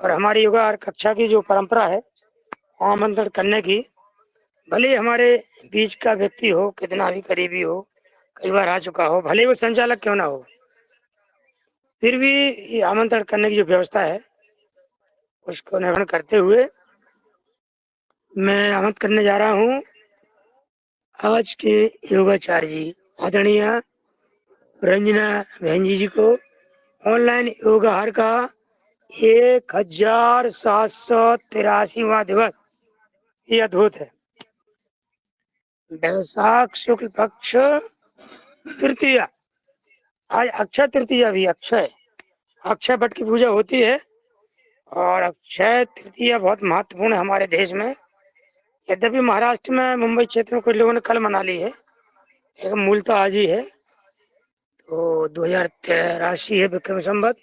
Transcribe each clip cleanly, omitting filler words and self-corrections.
और हमारी योगा कक्षा की जो परंपरा है आमंत्रण करने की, भले ही हमारे बीच का व्यक्ति हो, कितना भी करीबी हो, कई बार आ चुका हो, भले ही वो संचालक क्यों ना हो, फिर भी ये आमंत्रण करने की जो व्यवस्था है उसको निर्वहन करते हुए मैं आमंत्रित करने जा रहा हूँ आज के योगाचार्य जी आदरणीय रंजना बहन जी को ऑनलाइन योगाहार का 1783वां दिवस। ये अद्भुत है। वैशाख शुक्ल पक्ष तृतीया, आज अक्षय तृतीया भी, अक्षय वट की पूजा होती है और अक्षय तृतीया बहुत महत्वपूर्ण है हमारे देश में। यद्यपि महाराष्ट्र में मुंबई क्षेत्र में कुछ लोगों ने कल मना ली है, लेकिन मूलतः आज ही है। तो 2083 है विक्रम संवत,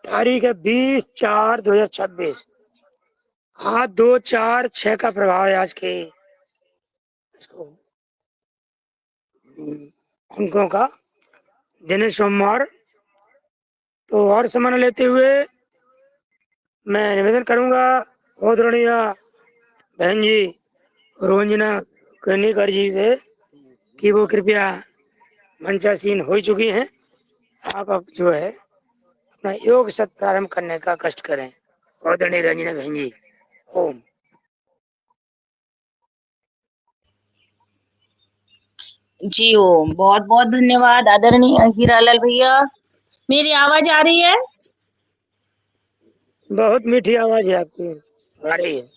तारीख है 20/4/2026। आज 2/4/6 का प्रभाव है आज के इसको अंकों का, दिन है सोमवार। तो और समय लेते हुए मैं निवेदन करूंगा आदरणीय बहन जी रोंजना कर्णिकर जी से कि वो कृपया मंचासीन हो चुकी हैं। आप अब जो है अपना योग सत प्रारंभ करने का कष्ट करें। आदरणीय रंजना बहन जी, ओम। जी ओम, बहुत बहुत धन्यवाद आदरणीय हीरालाल भैया। मेरी आवाज आ रही है? बहुत मीठी आवाज है आपकी, आ रही है।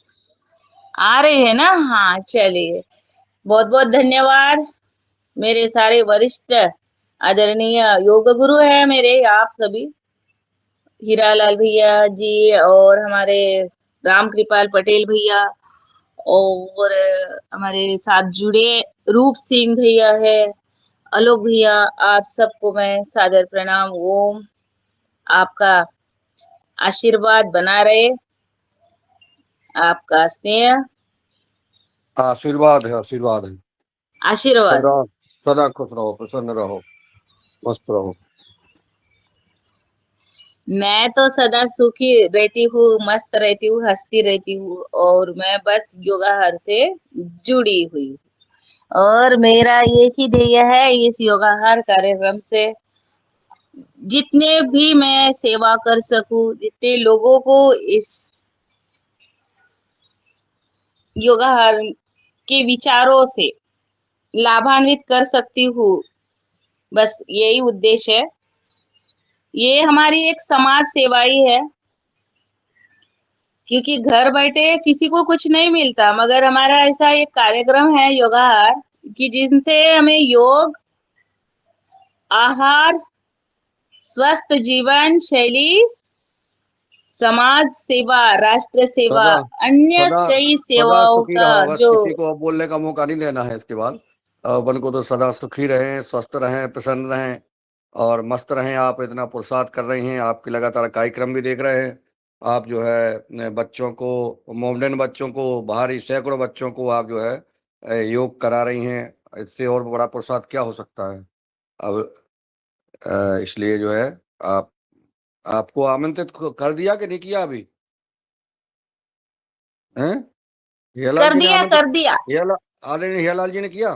आ रही है ना? हाँ, चलिए, बहुत बहुत धन्यवाद। मेरे सारे वरिष्ठ आदरणीय योग गुरु है मेरे, आप सभी, हीरालाल भैया जी और हमारे राम कृपाल पटेल भैया और हमारे साथ जुड़े रूप सिंह भैया है, आलोक भैया, आप सबको मैं सादर प्रणाम। ओम। आपका आशीर्वाद बना रहे, आपका स्नेह आशीर्वाद है, आशीर्वाद है। आशीर्वाद। सदा सदा खुश रहो, प्रसन्न रहो, मस्त रहो। मैं तो सदा सुखी रहती हूँ, मस्त रहती हूँ, हंसती रहती हूँ और मैं बस योगाहार से जुड़ी हुई हूँ। और मेरा एक ही ध्येय है इस योगाहार कार्यक्रम से जितने भी मैं सेवा कर सकूं, जितने लोगों को इस योगाहार के विचारों से लाभान्वित कर सकती हूँ, बस यही उद्देश्य है। ये हमारी एक समाज सेवा ही है, क्योंकि घर बैठे किसी को कुछ नहीं मिलता, मगर हमारा ऐसा एक कार्यक्रम है योगाहार कि जिनसे हमें योग, आहार, स्वस्थ जीवन शैली, समाज सेवा, राष्ट्र सेवा, सदा अन्य सदा कई सदा सेवाओं सुखी का रहो, बस जो किसी को बोलने का मौका नहीं देना है इसके बाद। अपन को तो सदा सुखी रहें, स्वस्थ रहें, प्रसन्न रहें और मस्त रहें। आप इतना पुरुषार्थ कर रही हैं, आपके लगातार कार्यक्रम भी देख रहे हैं। आप जो है बच्चों को, मोमडन बच्चों को, बाहरी सैकड़ों बच्चों को आप जो है योग करा रही हैं। इससे और बड़ा पुरुषार्थ क्या हो सकता है। अब इसलिए जो है आप आपको आमंत्रित कर दिया कि नहीं किया अभी? हैं? हियालाल कर जी ने दिया, आमंत्रित, कर दिया। आदरणीय हियालाल जी ने किया।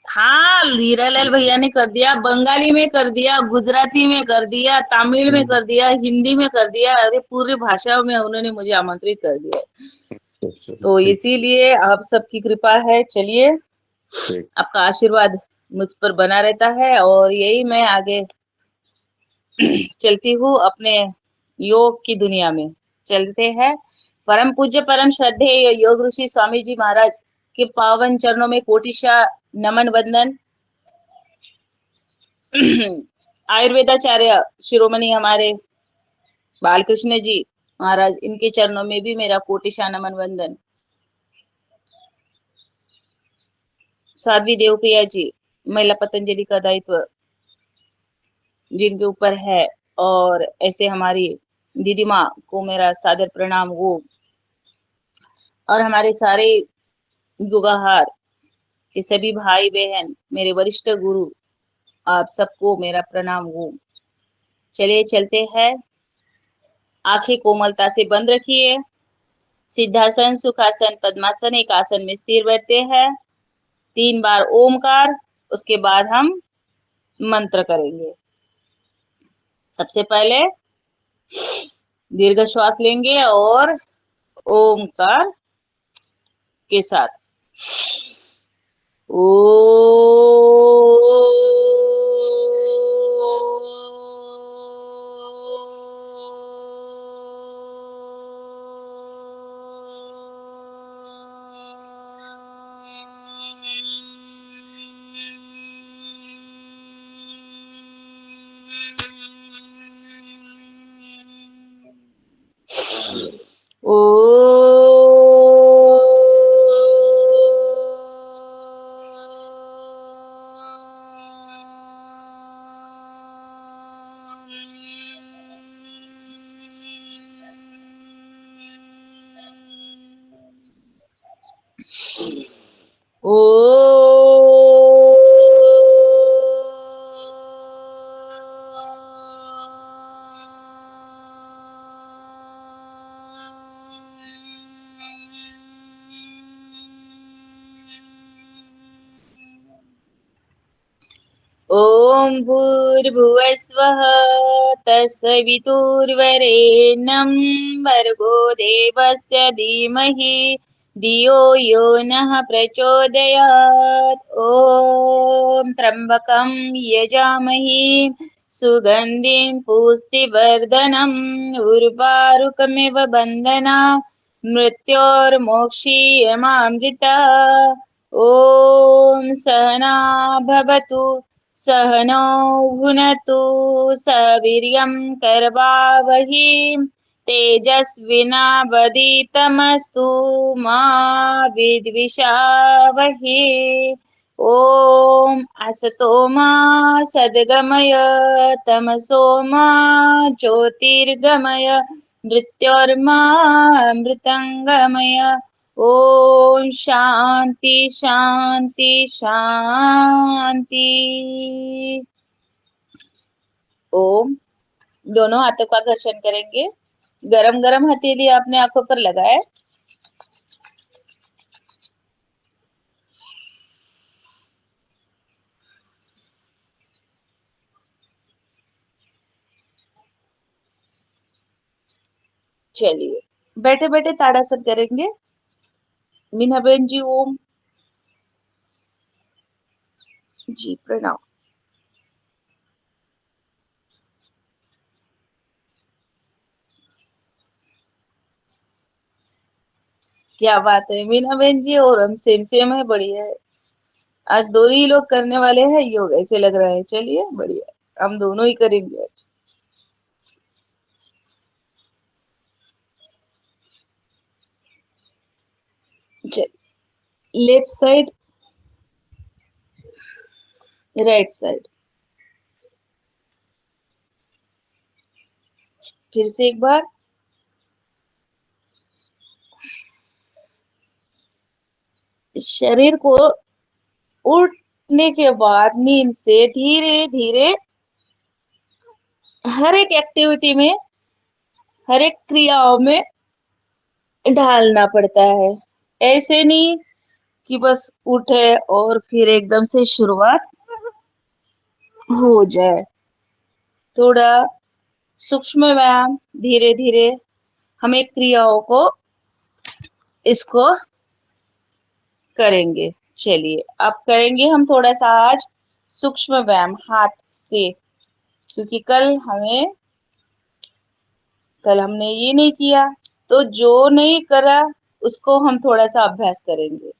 हाँ, हीरालाल भैया ने कर दिया, बंगाली में कर दिया, गुजराती में कर दिया, तमिल में कर दिया, हिंदी में कर दिया, अरे पूरी भाषाओं में उन्होंने मुझे आमंत्रित कर दिया। तो ठीक इसीलिए आप सबकी कृपा है। चलिए, ठीक। आपका आशीर्वाद मुझ पर बना रहता है और यही मैं आगे चलती हूँ अपने योग की दुनिया में। चलते हैं। परम पूज्य परम श्रद्धेय योग ऋषि स्वामी जी महाराज के पावन चरणों में कोटिशा नमन वंदन। आयुर्वेदाचार्य शिरोमणि हमारे बालकृष्ण जी महाराज, इनके चरणों में भी मेरा कोटिशा नमन वंदन। साध्वी देवप्रिया जी, महिला पतंजलि का दायित्व जिनके ऊपर है, और ऐसे हमारी दीदी माँ को मेरा सादर प्रणाम। वो और हमारे सारे युगाहार के सभी भाई बहन, मेरे वरिष्ठ गुरु, आप सबको मेरा प्रणाम। वो चलिए चलते हैं। आंखें कोमलता से बंद रखिए। सिद्धासन, सुखासन, पद्मासन, एक आसन में स्थिर बैठते हैं। 3 बार ओमकार, उसके बाद हम मंत्र करेंगे। सबसे पहले दीर्घ श्वास लेंगे और ओमकार के साथ ओ ॐ भूर्भुवस्वः तत्सवितुर्वरेण्यं भर्गो देवस्य धीमहि धियो यो नः प्रचोदयात्। ॐ त्र्यम्बकं यजामहे सुगन्धिं पुष्टिवर्धनम् उर्वारुकमिव बन्धना मृत्योर्मोक्षीयमामृता। ॐ सहना भवतु सहनौ भुनक्तु सह वीर्यं करवावहि तेजस्विनावधीतमस्तु मा विद्विषावहि। ॐ असतो मा सद्गमय तमसो मा ज्योतिर्गमय मृत्योर्मा मृतङ्गमय। ओम शांति शांति शांति। ओम। दोनों हाथों का घर्षण करेंगे। गरम गरम हथेली अपने आंखों पर लगाए। चलिए बैठे बैठे ताड़ासन करेंगे। मीना बहन जी ओम जी प्रणाम। क्या बात है मीना बहन जी, और हम सेम सेम है, बढ़िया है। आज दोनों ही लोग करने वाले हैं योग, ऐसे लग रहा है। चलिए बढ़िया, हम दोनों ही करेंगे आज। चलिए लेफ्ट साइड, राइट साइड, फिर से एक बार। शरीर को उठने के बाद नींद से धीरे धीरे हर एक एक्टिविटी में, हर एक क्रियाओं में ढालना पड़ता है। ऐसे नहीं कि बस उठे और फिर एकदम से शुरुआत हो जाए। थोड़ा सूक्ष्म व्यायाम, धीरे धीरे हमें क्रियाओं को इसको करेंगे। चलिए अब करेंगे हम थोड़ा सा आज सूक्ष्म व्यायाम हाथ से, क्योंकि कल हमने ये नहीं किया, तो जो नहीं करा उसको हम थोड़ा सा अभ्यास करेंगे।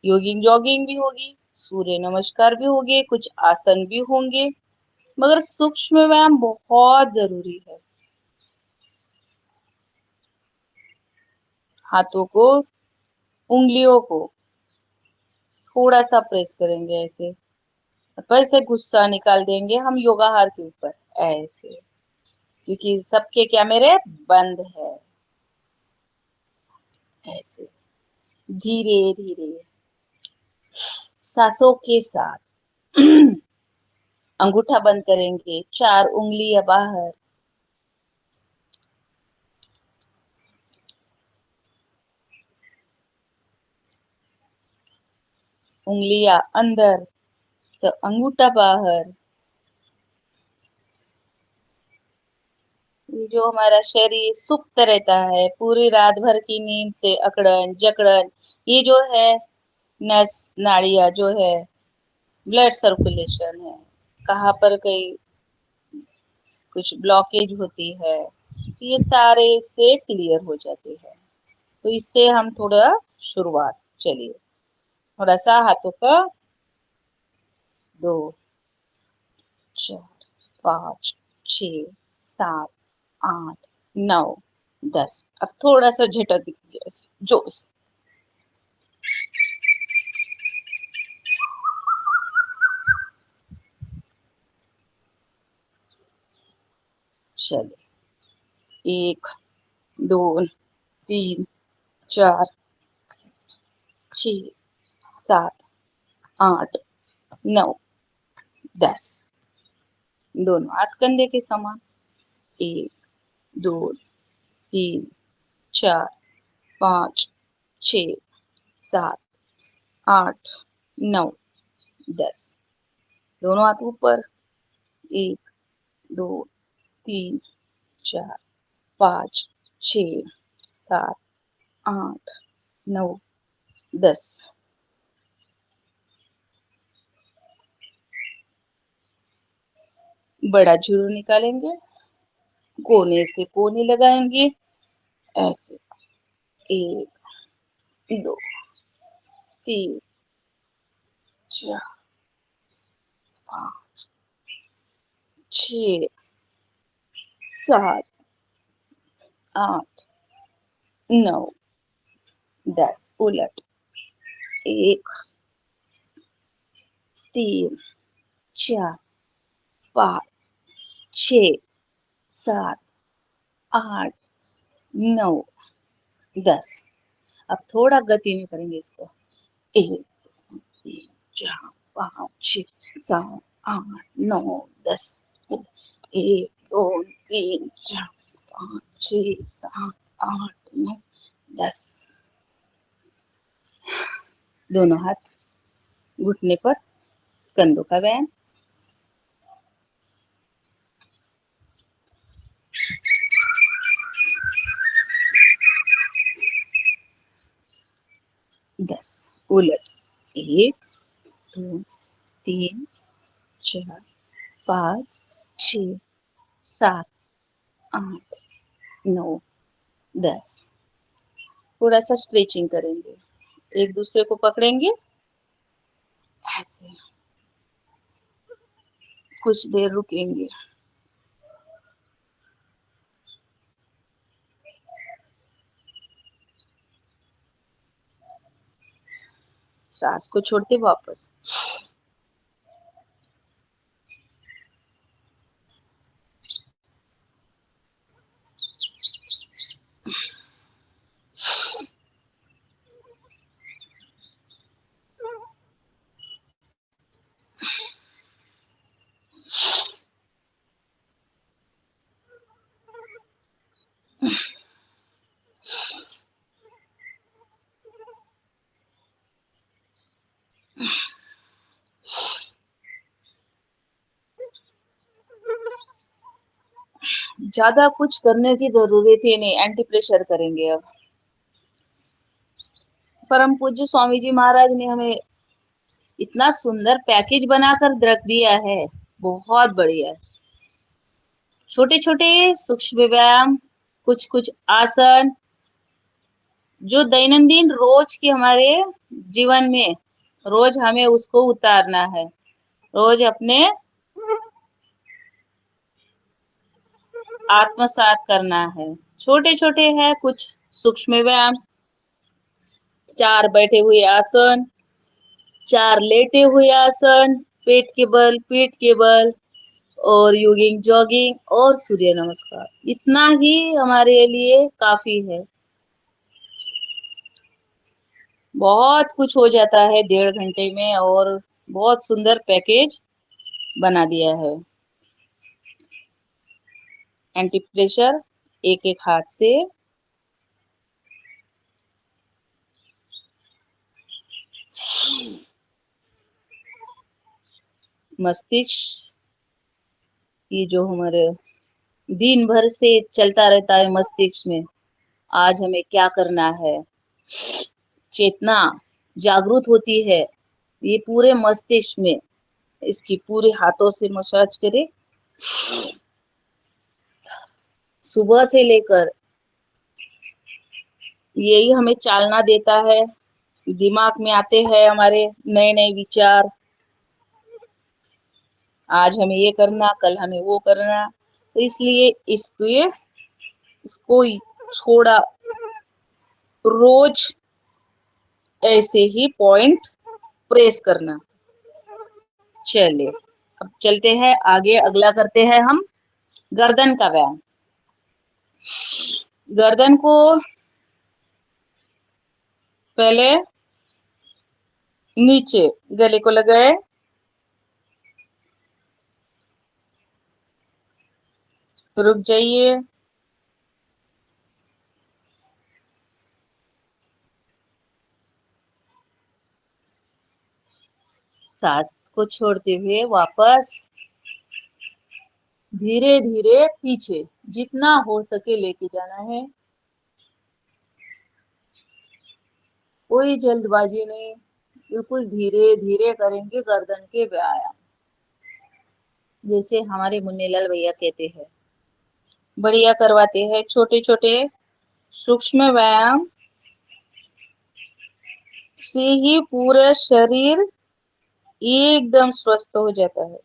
योगिंग जॉगिंग भी होगी, सूर्य नमस्कार भी होंगे, कुछ आसन भी होंगे, मगर सूक्ष्म व्यायाम बहुत जरूरी है। हाथों को, उंगलियों को थोड़ा सा प्रेस करेंगे ऐसे, वैसे गुस्सा निकाल देंगे हम योगाहार के ऊपर ऐसे, क्योंकि सबके क्या मेरे बंद है। ऐसे धीरे धीरे सांसों के साथ अंगूठा बंद करेंगे, 4 उंगलियां बाहर, उंगलियां अंदर तो अंगूठा बाहर। ये जो हमारा शरीर सुप्त रहता है पूरी रात भर की नींद से, अकड़न जकड़न, ये जो है नस नाड़ियां जो है, ब्लड सर्कुलेशन है, कहाँ पर कहीं कुछ ब्लॉकेज होती है, ये सारे से क्लियर हो जाते हैं। तो इससे हम थोड़ा शुरुआत, चलिए थोड़ा सा हाथों का 2 4 5 6 7 8 9 10। अब थोड़ा सा झटक दीजिए जोश। चलिए 1 2 3 4 6 7 8 9 10। दोनों हाथ कंधे के समान। 1 2 3 4 5 6 7 8 9 10। दोनों हाथ ऊपर। 1 2 3 4 5 6 7 8 9 10। बड़ा झुर्रू निकालेंगे, कोने से कोने लगाएंगे ऐसे। 1 2 3 4 5 6 7 8 9 10। उलट। 1 3 4 5 6 7 8 9 10। अब थोड़ा गति में करेंगे इसको। 1 3 4 5 6 7 8 9 10। 1 2 3 4 5 6 7 8 9 10। दोनों हाथ घुटने पर, कंधों का व्यायाम। दस। उलट। 1 2 3 4 5 6 7 8 9 10। थोड़ा सा स्ट्रेचिंग करेंगे, एक दूसरे को पकड़ेंगे ऐसे, कुछ देर रुकेंगे। सांस को छोड़ते वापस। ज्यादा कुछ करने की जरूरत ही नहीं, एंटी प्रेशर करेंगे अब। परम पूज्य स्वामी जी महाराज ने हमें इतना सुंदर पैकेज बनाकर रख दिया है, बहुत बढ़िया। छोटे छोटे सूक्ष्म व्यायाम, कुछ कुछ आसन, जो दैनंदिन रोज के हमारे जीवन में रोज हमें उसको उतारना है, रोज अपने आत्मसात करना है। छोटे छोटे हैं कुछ सूक्ष्म व्यायाम। 4 बैठे हुए आसन, 4 लेटे हुए आसन, पेट के बल, पीठ के बल, और योगिंग जॉगिंग और सूर्य नमस्कार। इतना ही हमारे लिए काफी है। बहुत कुछ हो जाता है 1.5 घंटे में, और बहुत सुंदर पैकेज बना दिया है। एंटी प्रेशर एक एक हाथ से। मस्तिष्क, ये जो हमारे दिन भर से चलता रहता है मस्तिष्क में, आज हमें क्या करना है, चेतना जागृत होती है ये पूरे मस्तिष्क में। इसकी पूरे हाथों से मसाज करें, सुबह से लेकर यही हमें चालना देता है। दिमाग में आते हैं हमारे नए नए विचार, आज हमें ये करना, कल हमें वो करना। तो इसलिए इसको थोड़ा रोज ऐसे ही पॉइंट प्रेस करना। चलिए अब चलते हैं आगे, अगला करते हैं हम गर्दन का व्यायाम। गर्दन को पहले नीचे गले को लगाए, रुक जाइए, सांस को छोड़ते हुए वापस धीरे धीरे पीछे जितना हो सके लेके जाना है। कोई जल्दबाजी नहीं, बिल्कुल धीरे धीरे करेंगे गर्दन के व्यायाम, जैसे हमारे मुन्नीलाल भैया कहते हैं। बढ़िया करवाते हैं छोटे छोटे सूक्ष्म व्यायाम से ही पूरा शरीर एकदम स्वस्थ हो जाता है।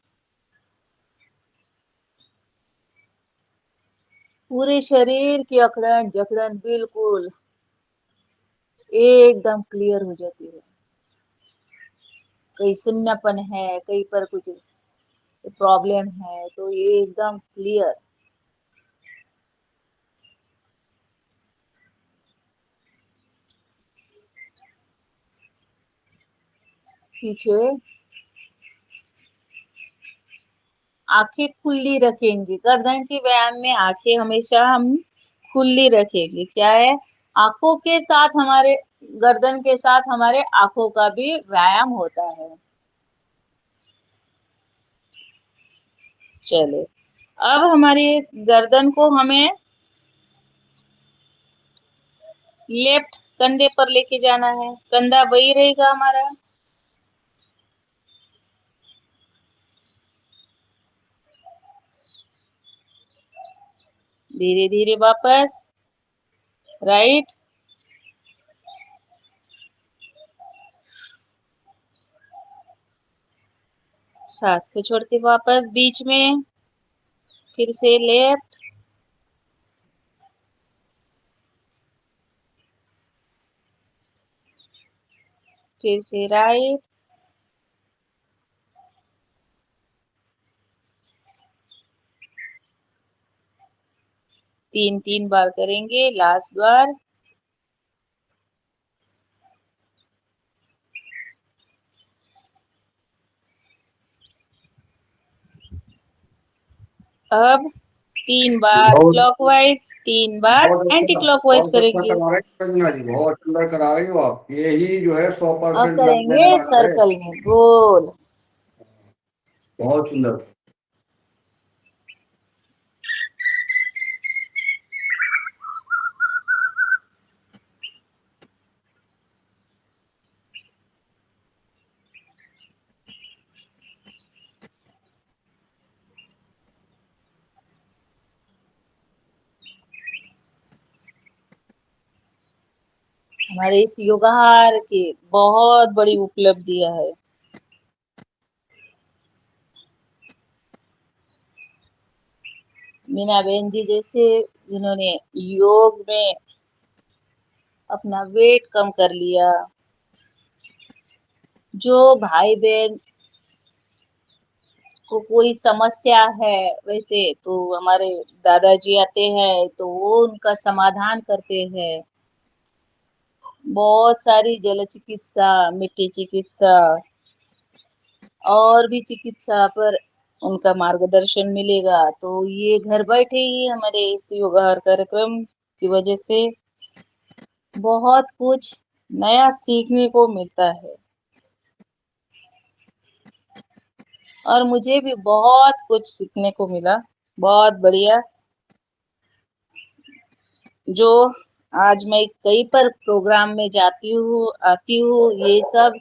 पूरे शरीर की अकड़न जकड़न बिल्कुल एकदम क्लियर हो जाती है। कहीं सुन्नापन है, कहीं पर कुछ प्रॉब्लम है, तो ये एकदम क्लियर। पीछे आंखें खुली रखेंगे, गर्दन के व्यायाम में आंखें हमेशा हम खुली रखेंगे। क्या है, आंखों के साथ हमारे गर्दन के साथ हमारे आंखों का भी व्यायाम होता है। चले अब हमारी गर्दन को हमें लेफ्ट कंधे पर लेके जाना है, कंधा वही रहेगा हमारा। धीरे धीरे वापस राइट, सांस को छोड़ते वापस बीच में, फिर से लेफ्ट, फिर से राइट, तीन तीन बार करेंगे, लास्ट बार। अब 3 बार बहुत क्लॉकवाइज, 3 बार एंटी क्लॉकवाइज बहुत अच्छा करेंगे। करा रहे हैं रंजना जी, बहुत सुंदर करा रही हो आप। यही जो है सौ अब परसेंट लाभ करेंगे देने वाला है। सर्कल में गोल। बहुत सुंदर। हमारे इस योगाहार की बहुत बड़ी उपलब्धियां है। मीना बहन जी जैसे जिन्होंने योग में अपना वेट कम कर लिया, जो भाई बहन को कोई समस्या है, वैसे तो हमारे दादाजी आते हैं तो वो उनका समाधान करते हैं। बहुत सारी जल चिकित्सा, मिट्टी चिकित्सा और भी चिकित्सा पर उनका मार्गदर्शन मिलेगा। तो ये घर बैठे ही हमारे इस योगाहार कार्यक्रम की वजह से बहुत कुछ नया सीखने को मिलता है। और मुझे भी बहुत कुछ सीखने को मिला। बहुत बढ़िया। जो आज मैं कई पर प्रोग्राम में जाती हूँ, आती हूँ, ये सब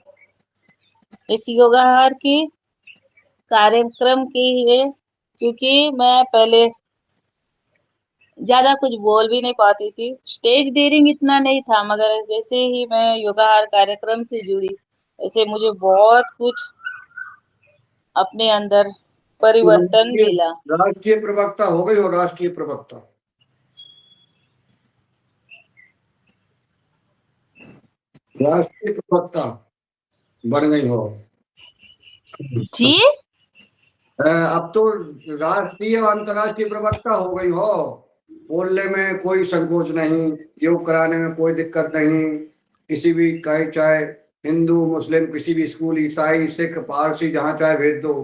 इस योगाहार की कार्यक्रम की है, क्योंकि मैं पहले ज्यादा कुछ बोल भी नहीं पाती थी, स्टेज डेयरिंग इतना नहीं था, मगर जैसे ही मैं योगाहार कार्यक्रम से जुड़ी, ऐसे मुझे बहुत कुछ अपने अंदर तो परिवर्तन राष्ट्रीय मिला। राष्ट्रीय प्रवक्ता हो गई, हो राष्ट्रीय प्रवक्ता। राष्ट्रीय प्रवक्ता बन गई हो। जी। अब तो राष्ट्रीय और अंतर्राष्ट्रीय प्रवक्ता हो गई हो। बोलने में कोई संकोच नहीं, योग कराने में कोई दिक्कत नहीं। किसी भी कहे, चाहे हिंदू मुस्लिम, किसी भी स्कूल, ईसाई सिख पारसी, जहाँ चाहे भेज दो,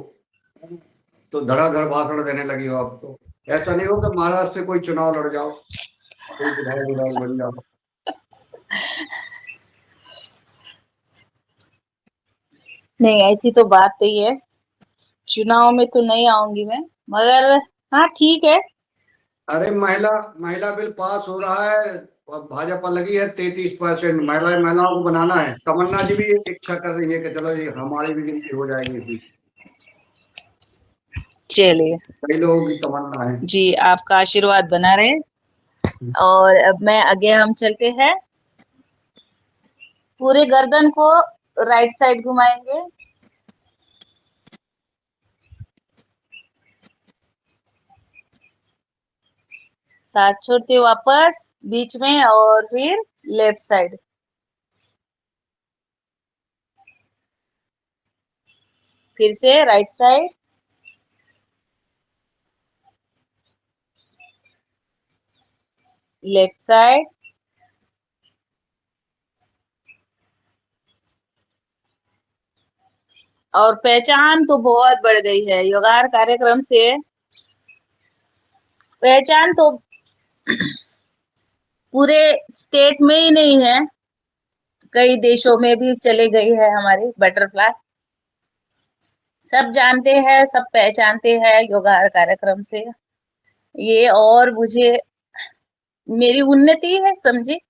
तो धड़ाधड़ भाषण देने लगी हो। अब तो ऐसा नहीं हो कि महाराष्ट्र से कोई चुनाव लड़ जाओ, कोई विधायक विधायक बन जाओ। नहीं, ऐसी तो बात नहीं है, चुनाव में तो नहीं आऊंगी मैं, मगर हाँ ठीक है। अरे महिला महिला बिल पास हो रहा है, और भाजपा लगी है 33%। महिलाओं को बनाना है। तमन्ना जी भी इच्छा कर रही है कि चलो ये हमारी भी गिनती हो जाएगी इसी। चलिए कई लोगों की तमन्ना है। जी, आपका आशीर्वाद बना रहे। और अब मैं आगे हम चलते हैं, पूरे गर्दन को राइट साइड घुमाएंगे, सांस छोड़ते वापस बीच में, और फिर लेफ्ट साइड, फिर से राइट साइड, लेफ्ट साइड। और पहचान तो बहुत बढ़ गई है योगाहार कार्यक्रम से। पहचान तो पूरे स्टेट में ही नहीं है, कई देशों में भी चले गई है हमारी बटरफ्लाई। सब जानते हैं, सब पहचानते हैं योगाहार कार्यक्रम से। ये और मुझे, मेरी उन्नति है, समझी,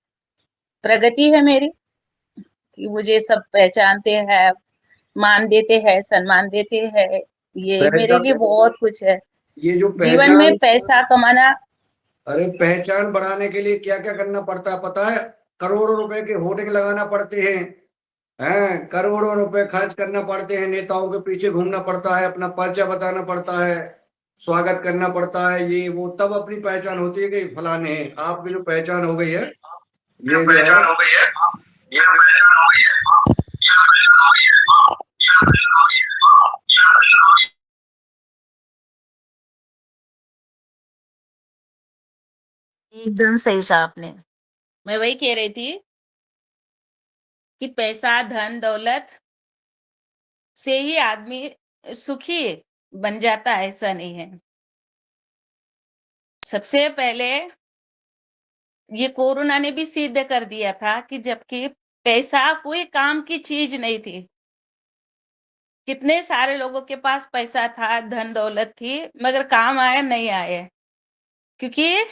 प्रगति है मेरी, कि मुझे सब पहचानते हैं, मान देते हैं, सम्मान देते हैं। ये मेरे लिए पहचान, बहुत कुछ है ये जो जीवन में, पहचान, पैसा कमाना। अरे पहचान बढ़ाने के लिए क्या क्या करना पड़ता है पता है? करोड़ों रुपए के होर्डिंग लगाना पड़ते हैं, करोड़ों रुपए खर्च करना पड़ते हैं, नेताओं के पीछे घूमना पड़ता है, अपना पर्चा बताना पड़ता है, स्वागत करना पड़ता है, ये वो, तब अपनी पहचान होती है कि फलाने हैं। आपकी जो पहचान हो गई है, जो ये जो है, पहचान हो गई है, ये पहचान हो गई है, ये पहचान हो गई है, ये पहचान हो गई है, ये पहचान हो गई है। एकदम सही कहा आपने। मैं वही कह रही थी कि पैसा, धन, दौलत से ही आदमी सुखी बन जाता है, ऐसा नहीं है। सबसे पहले ये कोरोना ने भी सिद्ध कर दिया था कि जबकि पैसा कोई काम की चीज नहीं थी। कितने सारे लोगों के पास पैसा था, धन दौलत थी, मगर काम आया नहीं आए, क्योंकि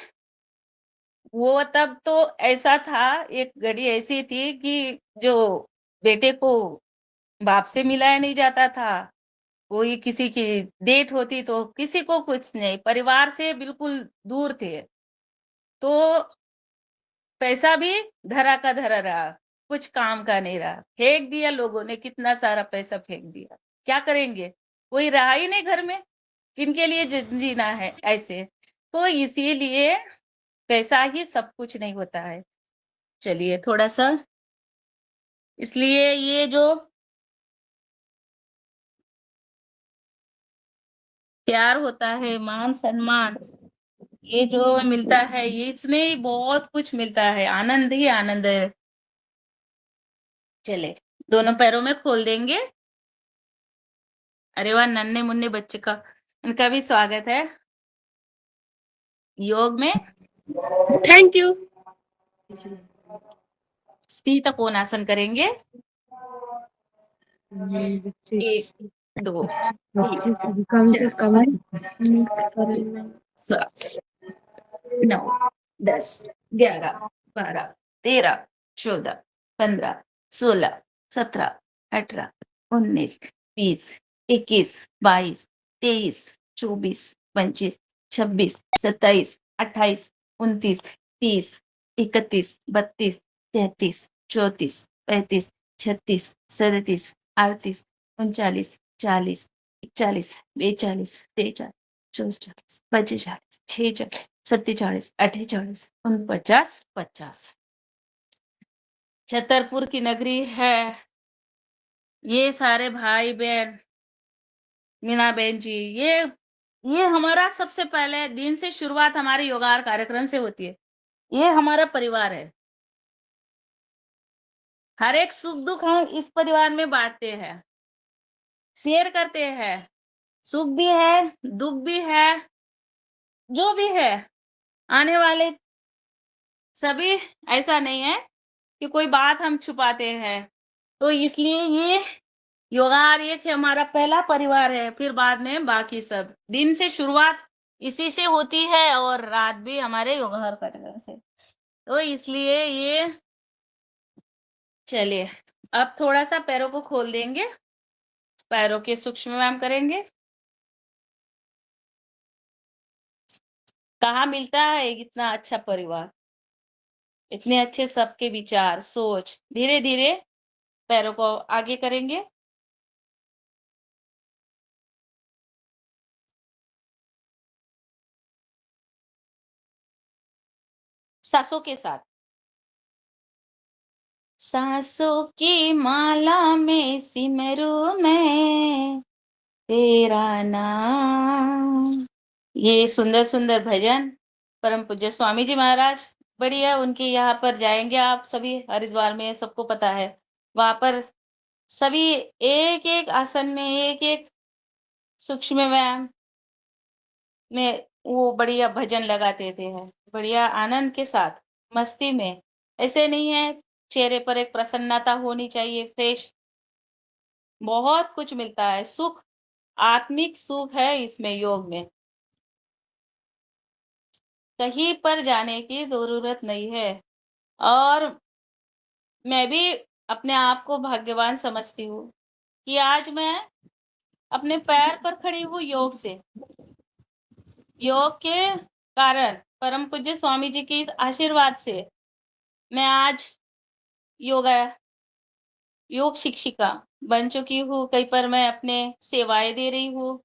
वो तब तो ऐसा था, एक घड़ी ऐसी थी कि जो बेटे को बाप से मिलाया नहीं जाता था, कोई किसी की डेट होती तो किसी को कुछ नहीं, परिवार से बिल्कुल दूर थे। तो पैसा भी धरा का धरा रहा, कुछ काम का नहीं रहा, फेंक दिया लोगों ने, कितना सारा पैसा फेंक दिया। क्या करेंगे, कोई रहा ही नहीं घर में, किनके लिए जीना है ऐसे। तो इसीलिए पैसा ही सब कुछ नहीं होता है। चलिए थोड़ा सा, इसलिए ये जो प्यार होता है, मान सम्मान, ये जो मिलता है, ये इसमें बहुत कुछ मिलता है, आनंद ही आनंद है। चले, दोनों पैरों में खोल देंगे। अरे वाह, नन्हे मुन्ने बच्चे का, इनका भी स्वागत है योग में। Thank you. स्थित कोणासन करेंगे। एक 2 बच्चे 3 कभी कम से 4 कम 7 9 10 11 12 13 14 15 16 17 18 19 20 21 22 23 24 25 26 27 28 29 30 31 32 33 34 35 36 37 38 39 40 41 42 43 44 45 46 47 48 49 50 छतरपुर की नगरी है। ये सारे भाई बहन, मीना बहन जी, ये हमारा सबसे पहले दिन से शुरुआत हमारे योगार कार्यक्रम से होती है। ये हमारा परिवार है। हर एक सुख दुख हम इस परिवार में बांटते हैं, शेयर करते हैं। सुख भी है, दुख भी है, जो भी है आने वाले सभी। ऐसा नहीं है कि कोई बात हम छुपाते हैं। तो इसलिए ये योगार एक हमारा पहला परिवार है, फिर बाद में बाकी सब। दिन से शुरुआत इसी से होती है और रात भी हमारे योगार परिवार से। तो इसलिए ये चलिए अब थोड़ा सा पैरों को खोल देंगे, पैरों के सूक्ष्म व्यायाम करेंगे। कहाँ मिलता है इतना अच्छा परिवार, इतने अच्छे सबके विचार सोच। धीरे धीरे पैरों को आगे करेंगे। सांसों के साथ। सांसों की माला में सिमरू मैं तेरा नाम। ये सुंदर सुंदर भजन परम पूज्य स्वामी जी महाराज, बढ़िया उनके यहाँ पर जाएंगे आप सभी, हरिद्वार में सबको पता है। वहां पर सभी एक एक आसन में एक एक सूक्ष्म व्यायाम में वो बढ़िया भजन लगाते थे हैं, बढ़िया आनंद के साथ, मस्ती में। ऐसे नहीं है, चेहरे पर एक प्रसन्नता होनी चाहिए, फ्रेश। बहुत कुछ मिलता है, सुख, आत्मिक सुख है इसमें, योग में। कहीं पर जाने की जरूरत नहीं है। और मैं भी अपने आप को भाग्यवान समझती हूँ कि आज मैं अपने पैर पर खड़ी हूँ योग से। योग के कारण, परम पूज्य स्वामी जी के इस आशीर्वाद से मैं आज योगा योग शिक्षिका बन चुकी हूँ। कहीं पर मैं अपने सेवाएं दे रही हूँ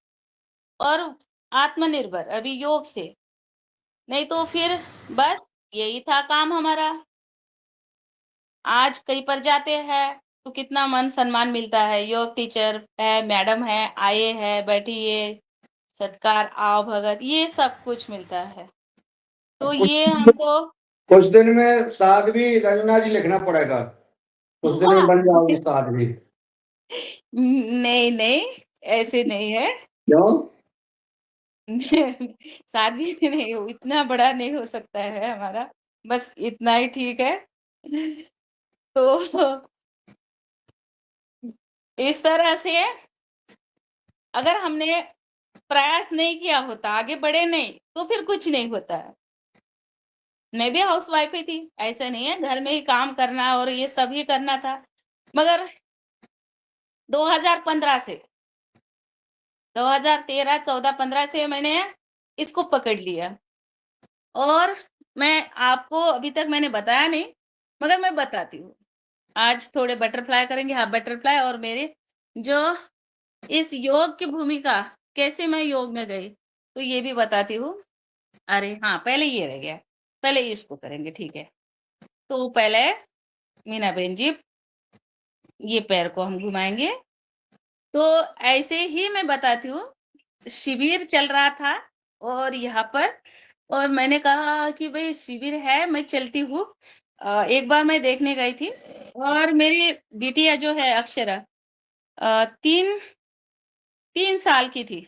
और आत्मनिर्भर अभी योग से। नहीं तो फिर बस यही था काम हमारा। आज कहीं पर जाते हैं तो कितना मन सम्मान मिलता है, योग टीचर है, मैडम है, आए है, बैठिए, सत्कार, आओ भगत, ये सब कुछ मिलता है। तो ये हमको कुछ दिन में साध्वी रंजना जी लिखना पड़ेगा, कुछ दिन में बन जाओगे साध्वी। नहीं नहीं, ऐसे नहीं है। क्यों? शादी भी नहीं हो, इतना बड़ा नहीं हो सकता है हमारा, बस इतना ही ठीक है। तो इस तरह से अगर हमने प्रयास नहीं किया होता, आगे बढ़े नहीं, तो फिर कुछ नहीं होता है। मैं भी हाउसवाइफ ही थी, ऐसा नहीं है, घर में ही काम करना और ये सब ही करना था। मगर 2015 से 2013, 14, 15 से मैंने इसको पकड़ लिया। और मैं आपको अभी तक मैंने बताया नहीं, मगर मैं बताती हूँ। आज थोड़े बटरफ्लाई करेंगे, हाफ बटरफ्लाई, और मेरे जो इस योग की भूमिका, कैसे मैं योग में गई, तो ये भी बताती हूँ। अरे हाँ, पहले ये रह गया, पहले इसको करेंगे, ठीक है। तो पहले मीना बहन जी, ये पैर को हम घुमाएंगे। तो ऐसे ही मैं बताती हूँ, शिविर चल रहा था और यहाँ पर, और मैंने कहा कि भाई शिविर है, मैं चलती हूँ। एक बार मैं देखने गई थी और मेरी बिटिया जो है अक्षरा, 3 साल की थी।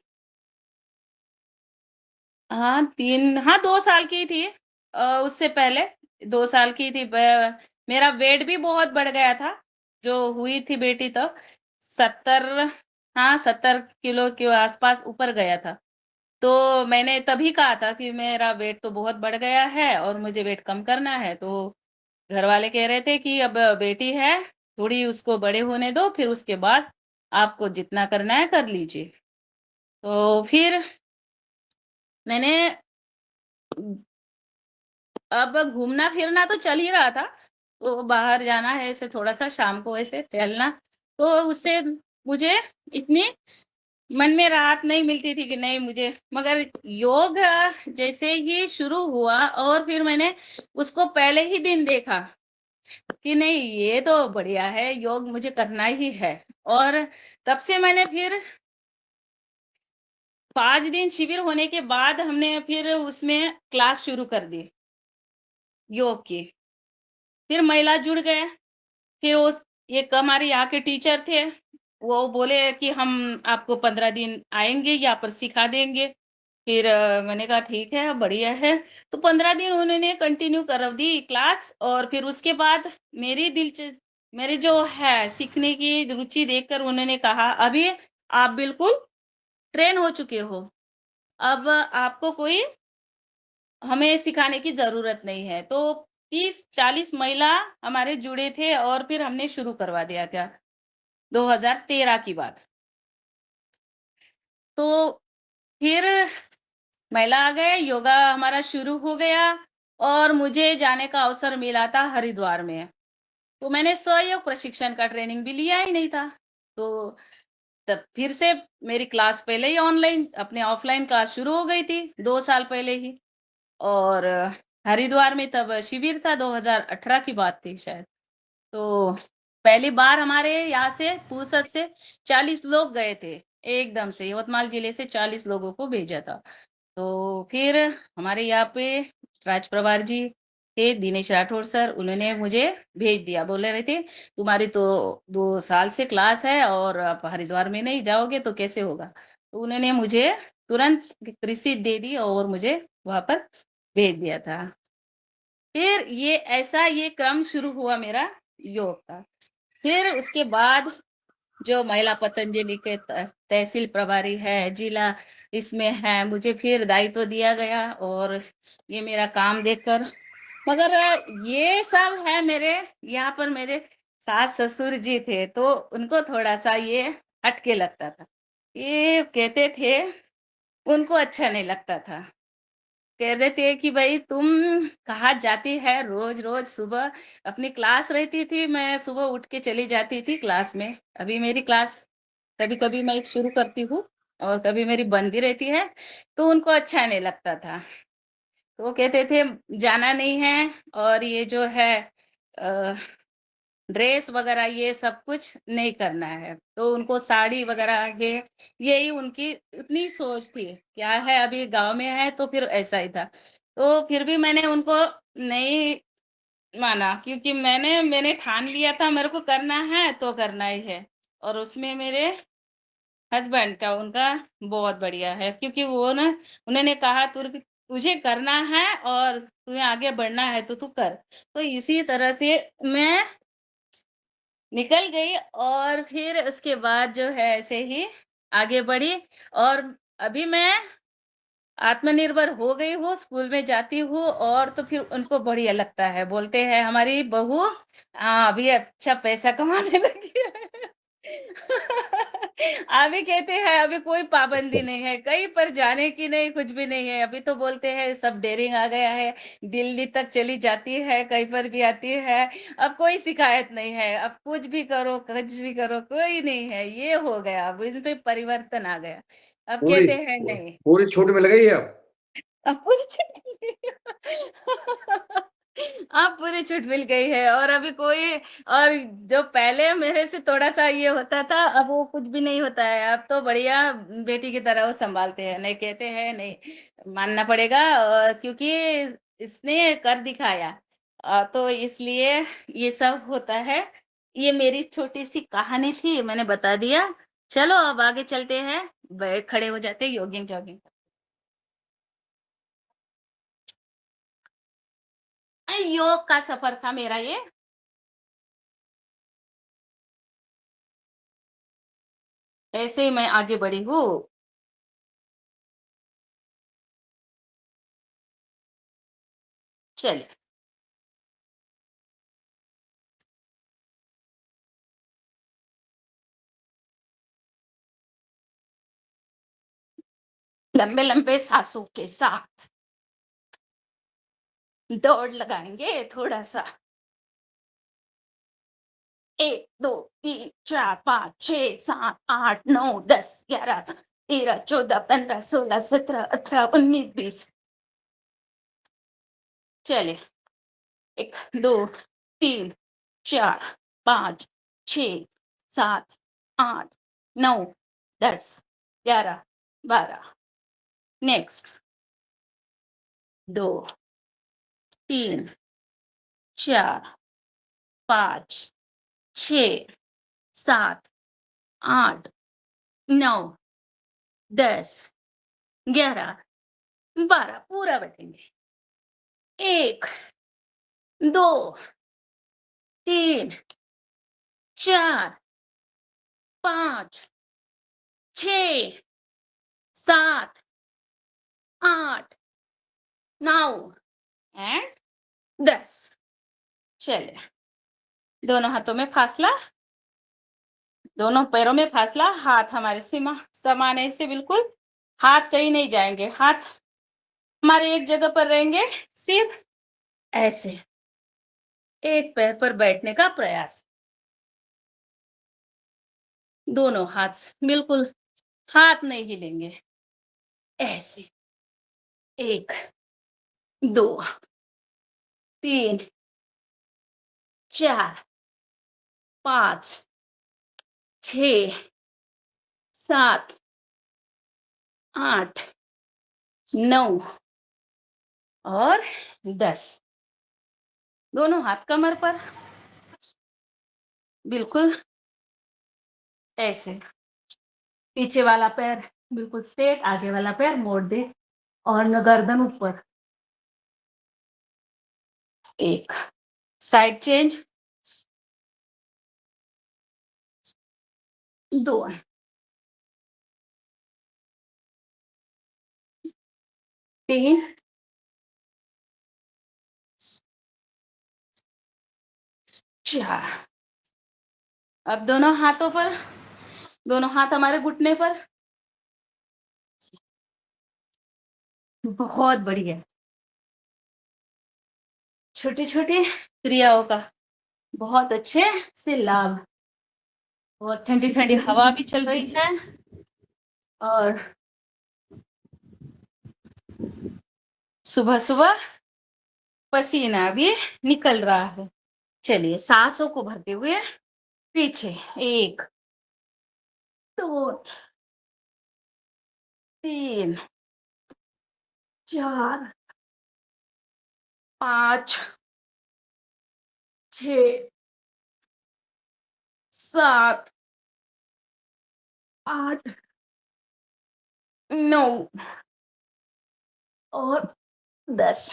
हाँ 3, हाँ 2 साल की थी। उससे पहले 2 साल की थी। मेरा वेट भी बहुत बढ़ गया था जो हुई थी बेटी, तो 70 हाँ 70 किलो के आसपास ऊपर गया था। तो मैंने तभी कहा था कि मेरा वेट तो बहुत बढ़ गया है और मुझे वेट कम करना है। तो घर वाले कह रहे थे कि अब बेटी है, थोड़ी उसको बड़े होने दो, फिर उसके बाद आपको जितना करना है कर लीजिए। तो फिर मैंने अब घूमना-फिरना तो चल ही रहा था, तो बाहर जाना है ऐसे थोड़ा-सा शाम को ऐसे टहलना, तो उससे मुझे इतनी मन में राहत नहीं मिलती थी कि नहीं मुझे मगर योग जैसे ही शुरू हुआ और फिर मैंने उसको पहले ही दिन देखा कि नहीं ये तो बढ़िया है, योग मुझे करना ही है। और तब से मैंने फिर 5 दिन शिविर होने के बाद हमने फिर उसमें क्लास शुरू कर दी, योग की। फिर महिला जुड़ गए, फिर उस एक हमारे यहाँ के टीचर थे, वो बोले कि हम आपको 15 दिन आएँगे, यहाँ पर सिखा देंगे। फिर मैंने कहा ठीक है, बढ़िया है। तो 15 दिन उन्होंने कंटिन्यू कर दी क्लास और फिर उसके बाद मेरी दिलच मेरी जो है सीखने की रुचि देखकर उन्होंने कहा, "अभी आप बिल्कुल ट्रेन हो चुके हो। अब आपको कोई हमें सिखाने की ज़रूरत नहीं है।" तो 30-40 महिला हमारे जुड़े थे और फिर हमने शुरू करवा दिया था, 2013 की बात। तो फिर महिला आ गए, योगा हमारा शुरू हो गया और मुझे जाने का अवसर मिला था हरिद्वार में। तो मैंने सहयोग प्रशिक्षण का ट्रेनिंग भी लिया ही नहीं था। तो तब फिर से मेरी क्लास पहले ही ऑनलाइन अपने ऑफलाइन क्लास शुरू हो गई थी, 2 साल पहले ही। और हरिद्वार में तब शिविर था 2018 की बात थी शायद। तो पहली बार हमारे यहाँ से पुसद से 40 लोग गए थे, एकदम से यवतमाल जिले से 40 लोगों को भेजा था। तो फिर हमारे यहाँ पे राजप्रभार जी थे, दिनेश राठौर सर, उन्होंने मुझे भेज दिया। बोले रहे थे, "तुम्हारी तो 2 साल से क्लास है और आप हरिद्वार में नहीं जाओगे तो कैसे होगा?" तो उन्होंने मुझे तुरंत रिसीप्ट दे दी और मुझे वहाँ पर भेज दिया था। फिर ये क्रम शुरू हुआ मेरा योग का। फिर उसके बाद जो महिला पतंजलि के तहसील प्रभारी है, जिला इसमें है, मुझे फिर दायित्व दिया गया और ये मेरा काम देखकर मगर ये सब है मेरे यहाँ पर मेरे सास-ससुर जी थे, तो उनको थोड़ा-सा ये हटके लगता था। ये कहते थे, उनको अच्छा नहीं लगता था। कह रहे थे कि भई तुम कहाँ जाती है रोज़-रोज़ सुबह अपनी क्लास रहती थी, मैं सुबह उठ के चली जाती थी क्लास में। अभी मेरी क्लास कभी-कभी मैं शुरू करती हूँ और कभी मेरी बंद भी रहती है, तो उनको अच्छा नहीं लगता था। तो वो कहते थे जाना नहीं है और ये जो है अ, ड्रेस वगैरह ये सब कुछ नहीं करना है। तो उनको साड़ी वगैरह ये यही उनकी इतनी सोच थी। क्या है अभी गाँव में है तो फिर ऐसा ही था। तो फिर भी मैंने उनको नहीं माना क्योंकि मैंने मैंने ठान लिया था मेरे को करना है तो करना ही है। और उसमें मेरे हस्बैंड का उनका बहुत बढ़िया है क्योंकि वो ना उन्होंने कहा तुझे करना है और तुम्हें आगे बढ़ना है तो तू कर। तो इसी तरह से मैं निकल गई और फिर उसके बाद जो है ऐसे ही आगे बढ़ी और अभी मैं आत्मनिर्भर हो गई हूँ, स्कूल में जाती हूँ और तो फिर उनको बढ़िया लगता है। बोलते हैं हमारी बहू अभी अच्छा पैसा कमाने लगी है। अभी कहते हैं अभी कोई पाबंदी नहीं है, कहीं पर जाने की नहीं, कुछ भी नहीं है। अभी तो बोलते हैं सब डेयरिंग आ गया है, दिल्ली तक चली जाती है, कहीं पर भी आती है। अब कोई शिकायत नहीं है, अब कुछ भी करो, कोई नहीं है। ये हो गया, अब इन पे परिवर्तन आ गया। अब पूरी कहते हैं नहीं। पूरी छूट मिल गई है अब। अब पूरी छुट्टी अब पूरी छूट मिल गई है और अभी कोई और जो पहले मेरे से थोड़ा-सा ये होता था, अब वो कुछ भी नहीं होता है। अब तो बढ़िया बेटी की तरह वो सँभालते हैं, नहीं कहते हैं, नहीं मानना पड़ेगा क्योंकि इसने कर दिखाया। तो इसलिए ये सब होता है। ये मेरी छोटी-सी कहानी थी, मैंने बता दिया। चलो अब आगे चलते हैं, खड़े हो जाते हैं जॉगिंग। योग का सफर था मेरा ये। ऐसे ही मैं आगे बढ़ी हूँ। चलिए, लंबे लंबे सांसों के साथ दौड़ लगाएंगे थोड़ा सा। 1 2 3 4 5 6 7 8 9 10 11 13 14 15 16 17 18 19 20। चलिए, 1 2 3 4 5 6 7 8 9 10 11 12। नेक्स्ट, 2 3 4 5 6 7 8 9 10 11 12। पूरा बैठेंगे। 1 2 3 4 5 6 7 8 9 एंड 10। चलिए, दोनों हाथों में फासला, दोनों पैरों में फासला, हाथ हमारे सीमा समान ऐसे बिल्कुल, हाथ कहीं नहीं जाएंगे, हाथ हमारे एक जगह पर रहेंगे, सिर्फ ऐसे एक पैर पर बैठने का प्रयास। दोनों हाथ बिल्कुल, हाथ नहीं हिलेंगे, ऐसे 1 2 3 4 5 6 7 8 9 और 10। दोनों हाथ कमर पर, बिल्कुल ऐसे। पीछे वाला पैर बिल्कुल स्ट्रेट, आगे वाला पैर मोड़ दे और गर्दन ऊपर। 1 साइड चेंज, 2 3 4। अब दोनों हाथों पर, दोनों हाथ हमारे घुटने पर। बहुत बढ़िया। छोटी छोटी क्रियाओं का बहुत अच्छे से लाभ। और ठंडी ठंडी हवा भी चल रही है और सुबह सुबह पसीना भी निकल रहा है। चलिए, सांसों को भरते हुए पीछे 1 2 3 4 5 6 7 8 9 और 10।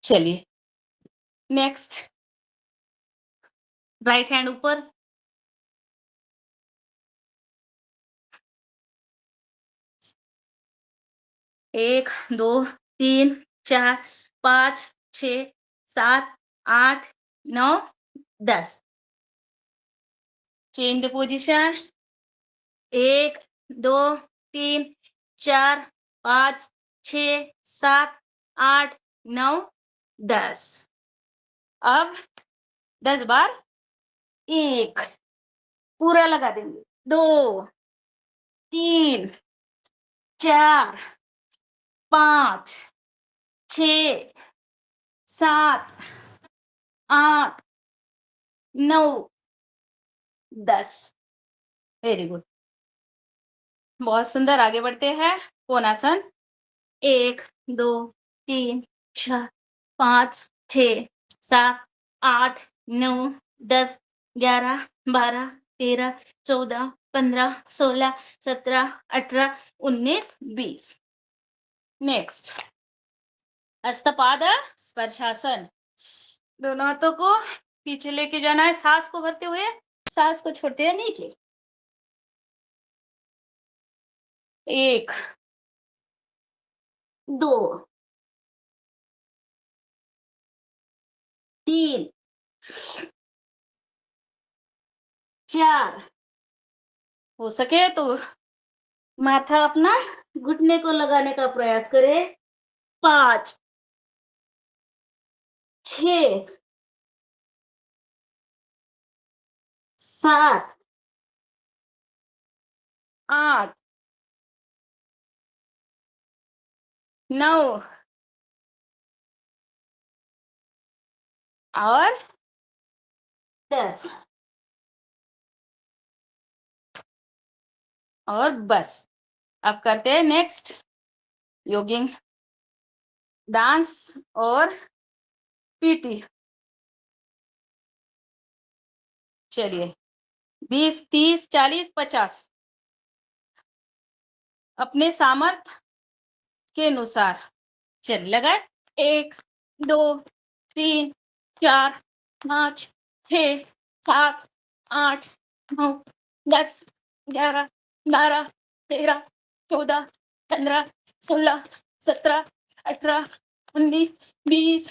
चलिए, नेक्स्ट, राइट हैंड ऊपर, 1 2 3 4 5 6 7 8 9 10। Change the position. 1 2 3 4 5 6 7 8 9 10। अब 10 बार 1 पूरा लगा देंगे, 2 3 4 5 6 7 8 9 10। वेरी गुड, बहुत सुंदर। आगे बढ़ते हैं। कोणासन। 1 2 3 4 5 6 7 8 9 10 11 12 13 14 15 16 17 18 19 20। नेक्स्ट, हस्तपाद स्पर्शासन। दोनों हाथों को पीछे लेके जाना है, सांस को भरते हुए, सांस को छोड़ते हुए नीचे। 1 2 3 4 हो सके तो माथा अपना घुटने को लगाने का प्रयास करें। 5 6 7 8 9 और 10 और बस। अब करते हैं नेक्स्ट योगिंग डांस और पीटी। चलिए 20 30 40 50 अपने सामर्थ्य के अनुसार चल लगाए। 1 2 3 4 5 6 7 8 9 10 11 12 13 14 15 16 17 18 19 20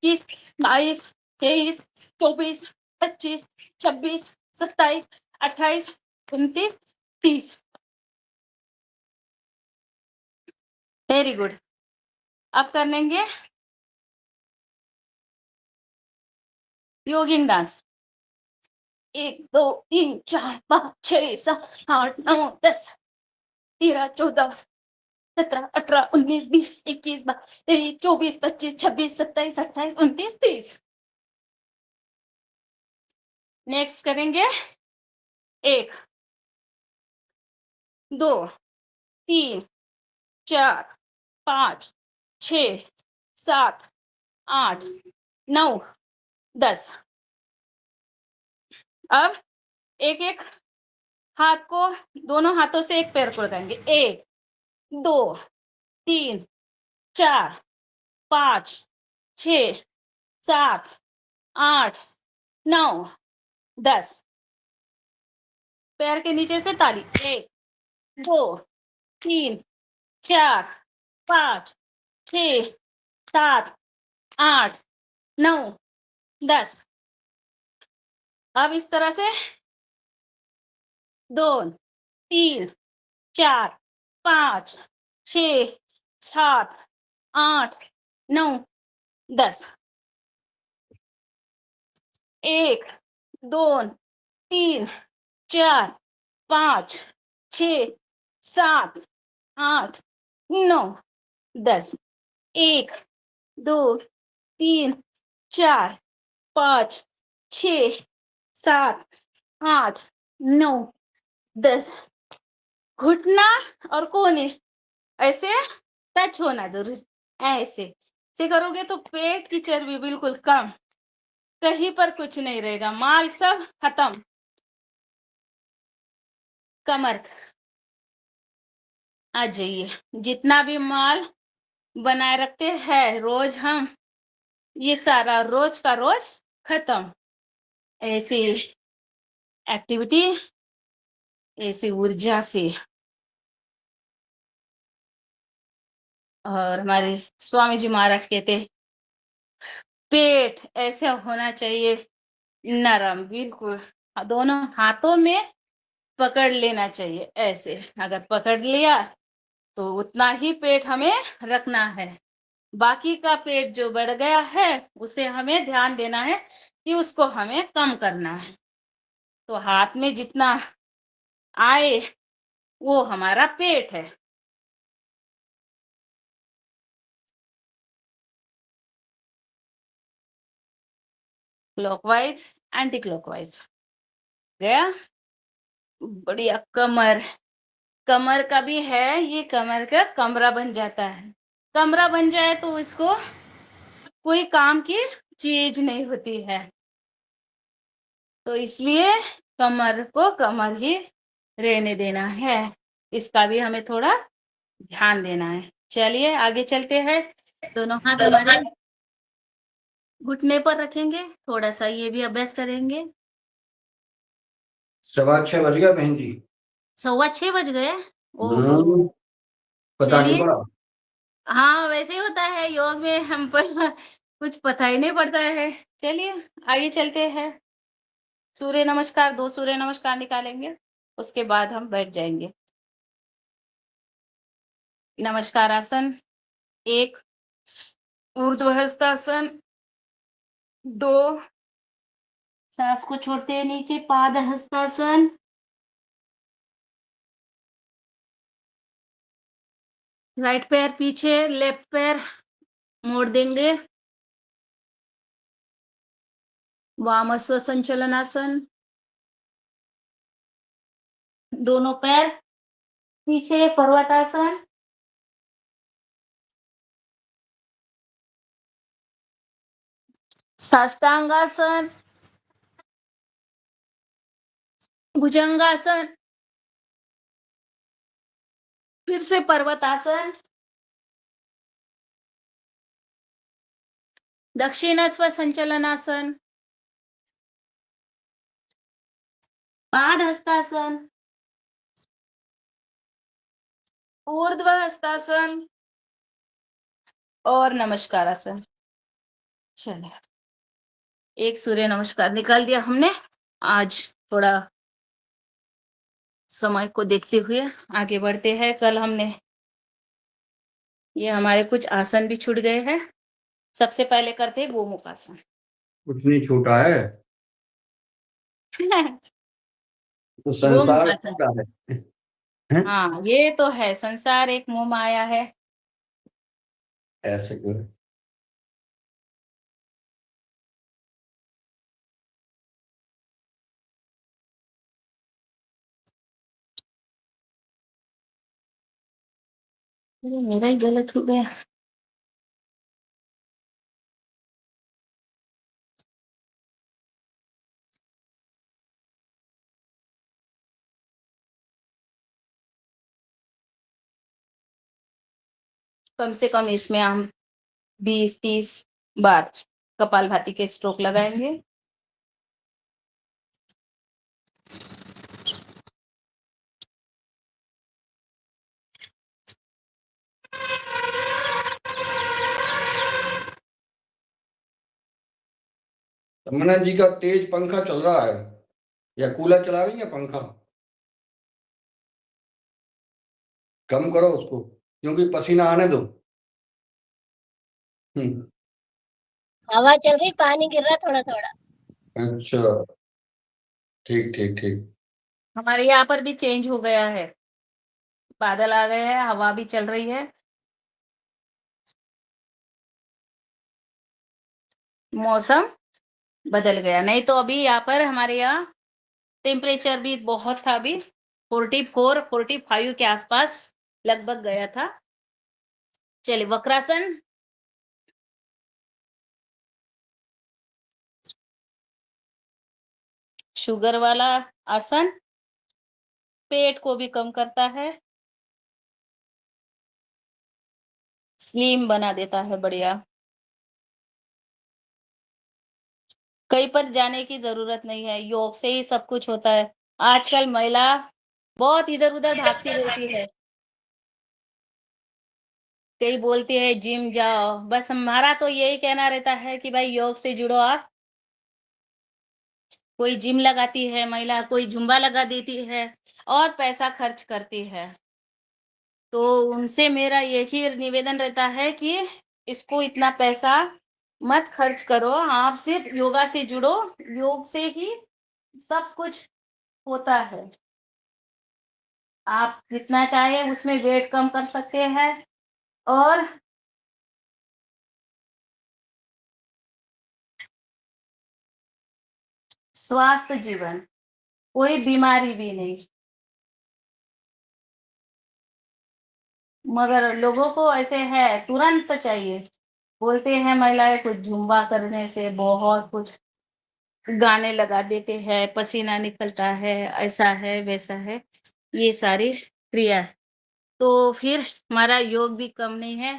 21 22 23 24 25 26 27 28 29 30। Very good. अब कर लेंगे योगिन डांस। 1 2 3 4 5 6 7 8 9 10 13 14 17 18 19 20 21 22 23 24 25 26 27 28 29 30। नेक्स्ट करेंगे 1 2 3 4 5 6 7 8 9 10। अब एक एक हाथ को दोनों हाथों से एक पैर को लगाएंगे। 1 2 3 4 5 6 7 8 9 10। पैर के नीचे से ताली। 1 2 3 4 5 6 7 8 9 10। अब इस तरह से 2 3 4 5 6 7 8 9 10। 1 2 3 4 5 6 7 8 9 10। 1 2 3 4 5 6 7 8 9 10। घुटना और कोहनी ऐसे टच होना जरूरी। ऐसे से करोगे तो पेट की चर्बी बिल्कुल कम, कहीं पर कुछ नहीं रहेगा, माल सब खत्म। कमर आ जाइए। जितना भी माल बनाए रखते हैं रोज हम, ये सारा रोज का रोज खत्म। ऐसी एक्टिविटी, ऐसी ऊर्जा से। और हमारे स्वामी जी महाराज कहते पेट ऐसे होना चाहिए नरम, बिल्कुल दोनों हाथों में पकड़ लेना चाहिए। ऐसे अगर पकड़ लिया तो उतना ही पेट हमें रखना है। बाकी का पेट जो बढ़ गया है उसे हमें ध्यान देना है कि उसको हमें कम करना है। तो हाथ में जितना आए वो हमारा पेट है। क्लॉकवाइज एंटी क्लॉकवाइज गया। बढ़िया। कमर, कमर का भी है, ये कमर का कमरा बन जाता है। कमरा बन जाए तो इसको कोई काम की चीज नहीं होती है, तो इसलिए कमर को कमर ही रहने देना है। इसका भी हमें थोड़ा ध्यान देना है। चलिए आगे चलते हैं। दोनों हाथ हमारे घुटने पर रखेंगे, थोड़ा सा ये भी अभ्यास करेंगे। 6:15 बज गया बहन जी। 6:15 बज गए। ओहो, पता नहीं चलिए। पड़ा। हाँ, वैसे ही होता है योग में हम पर कुछ पता ही नहीं पड़ता है। चलिए, आगे चलते हैं। सूर्य नमस्कार, 2 सूर्य नमस्कार निकालेंगे, उसके बाद हम बैठ जाएँगे। नमस्कार आसन 1, ऊर्ध्व हस्तासन 2, साँस को छोड़ते हुए नीचे पाद हस्तासन, राइट पैर पीछे, लेफ्ट पैर मोड़ देंगे, वामस्व संचलनासन, दोनों पैर पीछे पर्वतासन, साष्टांगासन, भुजंगासन, फिर से पर्वतासन, दक्षिणस्व संचलनासन, पाद हस्तासन, ऊर्ध्व हस्तासन और नमस्कारासन। चलिए, एक सूर्य नमस्कार निकाल दिया हमने। आज थोड़ा समय को देखते हुए आगे बढ़ते हैं। कल हमने ये हमारे कुछ आसन भी छूट गए हैं। सबसे पहले करते हैं गोमुख आसन। कुछ नहीं छूटा है, तो गोमुख संसार आसन, छूटा है? हाँ ये तो है, संसार एक मोह माया है। ऐसे क्यों? अरे मेरा ही गलत हो गया। कम से कम इसमें हम 20-30 बार कपालभाति के स्ट्रोक लगाएंगे। तमन्ना जी का तेज पंखा चल रहा है, या कूलर चला रही है पंखा? कम करो उसको, क्योंकि पसीना आने दो। हवा चल रही, पानी गिर रहा थोड़ा थोड़ा। अच्छा, ठीक ठीक ठीक। हमारे यहाँ पर भी चेंज हो गया है, बादल आ गए हैं, हवा भी चल रही है, मौसम बदल गया। नहीं तो अभी यहाँ पर हमारे यहाँ टेम्परेचर भी बहुत था, अभी 44-45 के आसपास लगभग गया था। चलिए, वक्रासन, शुगर वाला आसन, पेट को भी कम करता है, स्लिम बना देता है, बढ़िया। कहीं पर जाने की जरूरत नहीं है, योग से ही सब कुछ होता है। आजकल महिला बहुत इधर उधर भागती रहती है, कई बोलती है जिम जाओ, बस हमारा तो यही कहना रहता है कि भाई योग से जुड़ो आप। कोई जिम लगाती है महिला, कोई जुम्बा लगा देती है और पैसा खर्च करती है। तो उनसे मेरा यही निवेदन रहता है कि इसको इतना पैसा मत खर्च करो, आप सिर्फ योगा से जुड़ो, योग से ही सब कुछ होता है। आप जितना चाहे उसमें वेट कम कर सकते हैं और स्वास्थ्य जीवन, कोई बीमारी भी नहीं। मगर लोगों को ऐसे है, तुरंत चाहिए। बोलते हैं महिलाएं कुछ जुम्बा करने से बहुत कुछ, गाने लगा देते हैं, पसीना निकलता है, ऐसा है वैसा है, ये सारी क्रिया है। तो फिर हमारा योग भी कम नहीं है।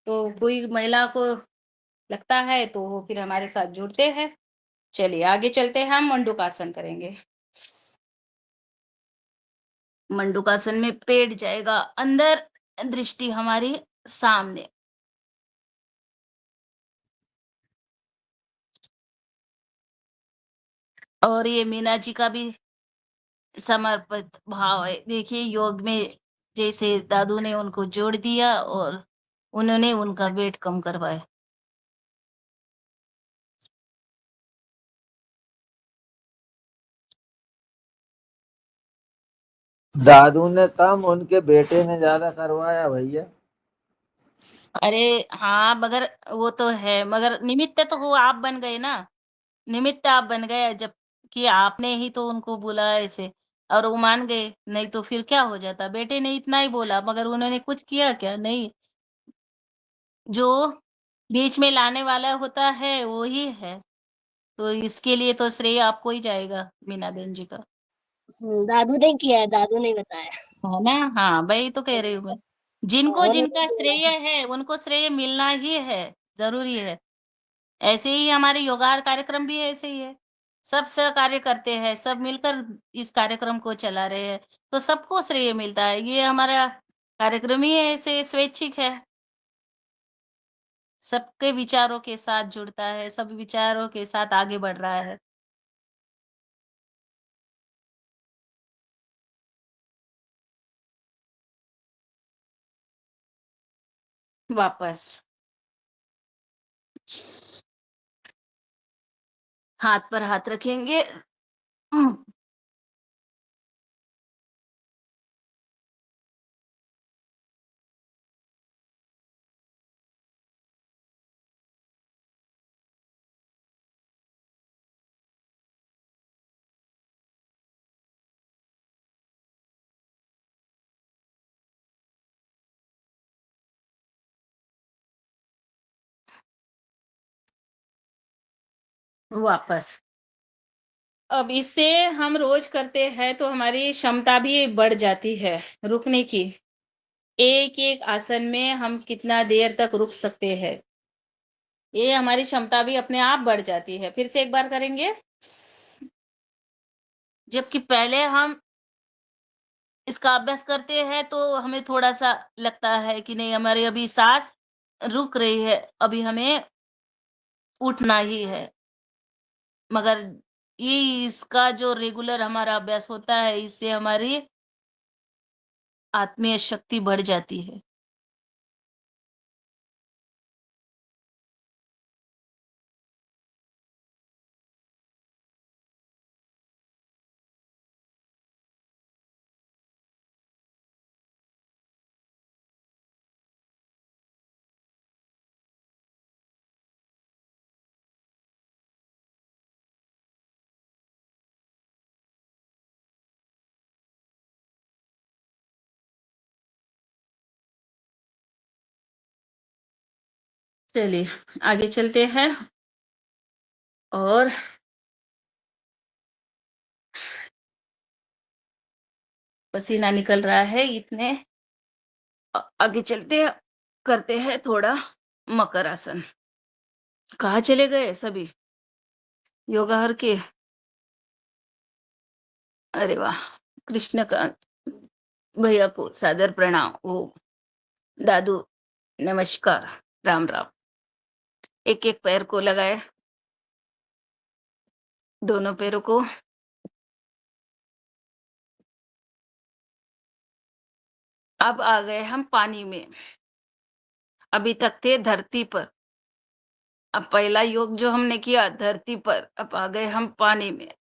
तो कोई महिला को लगता है तो वो फिर हमारे साथ जुड़ते हैं। चलिए आगे चलते हैं, हम मंडूकासन करेंगे। मंडूकासन में पेट जाएगा अंदर, दृष्टि हमारी सामने। और ये मीना जी का भी समर्पित भाव है। देखिए योग में जैसे दादू ने उनको जोड़ दिया और उन्होंने उनका वेट कम करवाया। दादू ने कम, उनके बेटे ने ज्यादा करवाया भैया। अरे हाँ, मगर वो तो है, मगर निमित्त तो वो आप बन गए ना, निमित्त आप बन गए, जब कि आपने ही तो उनको बोला ऐसे और वो मान गए, नहीं तो फिर क्या हो जाता। बेटे ने इतना ही बोला मगर उन्होंने कुछ किया क्या? नहीं। जो बीच में लाने वाला होता है वो ही है, तो इसके लिए तो श्रेय आपको ही जाएगा मीना बहन जी का, दादू ने किया है, दादू ने बताया। है ना? हाँ, वही तो कह रही हूँ मैं। जिनको और जिनका श्रेय है उनको श्रेय मिलना ही है, जरूरी है। ऐसे ही हमारे योगार कार्यक्रम भी ऐसे ही है। सब सहकार्य करते हैं, सब मिलकर इस कार्यक्रम को चला रहे हैं, तो सबको श्रेय मिलता है। ये हमारा कार्यक्रम ही ऐसे स्वैच्छिक है, सबके विचारों के साथ जुड़ता है, सब विचारों के साथ आगे बढ़ रहा है। वापस हाथ पर हाथ रखेंगे। वापस। अब इससे हम रोज करते हैं तो हमारी क्षमता भी बढ़ जाती है रुकने की। एक एक आसन में हम कितना देर तक रुक सकते हैं, ये हमारी क्षमता भी अपने आप बढ़ जाती है। फिर से एक बार करेंगे। जबकि पहले हम इसका अभ्यास करते हैं तो हमें थोड़ा-सा लगता है कि नहीं, हमारी अभी साँस रुक रही है, अभी हमें उठना ही है। मगर ये इसका जो रेगुलर हमारा अभ्यास होता है, इससे हमारी आत्मीय शक्ति बढ़ जाती है। चलिए आगे चलते हैं और पसीना निकल रहा है इतने आगे चलते हैं, करते हैं थोड़ा मकर आसन। कहाँ चले गए सभी योगाहर के? अरे वाह! कृष्णकांत भैया को सादर प्रणाम। ओ दादू नमस्कार, राम राम। एक एक पैर को लगाए, दोनों पैरों को। अब आ गए हम पानी में, अभी तक थे धरती पर। अब पहला योग जो हमने किया धरती पर, अब आ गए हम पानी में,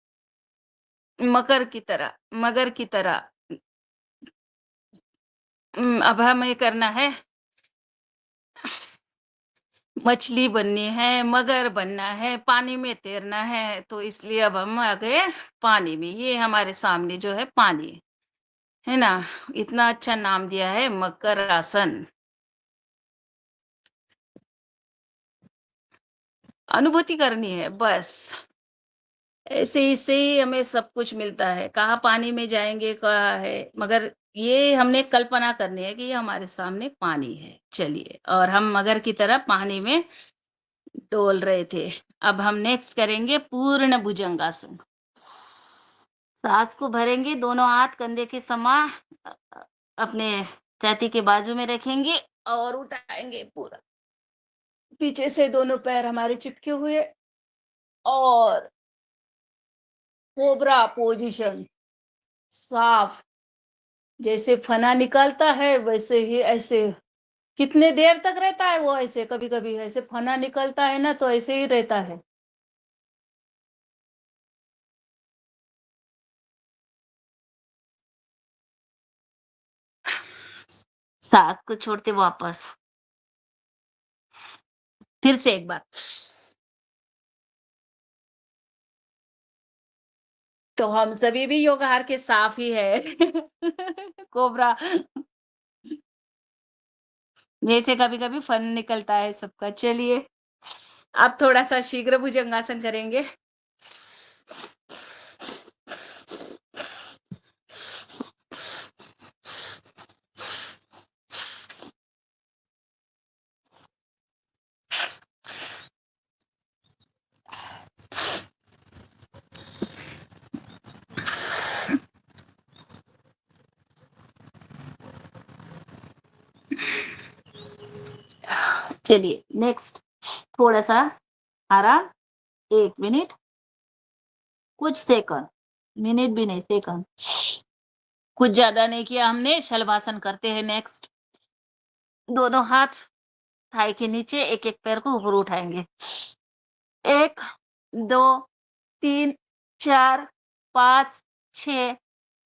मकर की तरह, मगर की तरह। अब हमें करना है, मछली बननी है, मगर बनना है, पानी में तैरना है, तो इसलिए अब हम आ गए पानी में। ये हमारे सामने जो है पानी है ना, इतना अच्छा नाम दिया है मकर आसन। अनुभूति करनी है बस, ऐसे इससे ही हमें सब कुछ मिलता है। कहाँ पानी में जाएंगे, कहाँ है, मगर ये हमने कल्पना करनी है कि ये हमारे सामने पानी है। चलिए, और हम मगर की तरह पानी में डोल रहे थे। अब हम नेक्स्ट करेंगे पूर्ण भुजंगासन। सांस को भरेंगे, दोनों हाथ कंधे के समा अपने छाती के बाजू में रखेंगे और उठाएंगे पूरा। पीछे से दोनों पैर हमारे चिपके हुए और कोबरा पोजीशन, साफ जैसे फना निकलता है वैसे ही ऐसे। कितने देर तक रहता है वो ऐसे? कभी कभी ऐसे फना निकलता है ना, तो ऐसे ही रहता है। सांस को छोड़ते वापस, फिर से एक बार। तो हम सभी भी योगाहार के साफ ही है। कोबरा जैसे कभी कभी फन निकलता है सबका। चलिए अब थोड़ा सा शीघ्र भुजंगासन करेंगे। चलिए नेक्स्ट, थोड़ा सा आराम। 1 मिनट, कुछ सेकंड, मिनट भी नहीं, सेकंड। कुछ ज्यादा नहीं किया हमने। शलभासन करते हैं नेक्स्ट। दोनों हाथ थाई के नीचे, एक एक पैर को ऊपर उठाएंगे। 1 2 3 4 5 6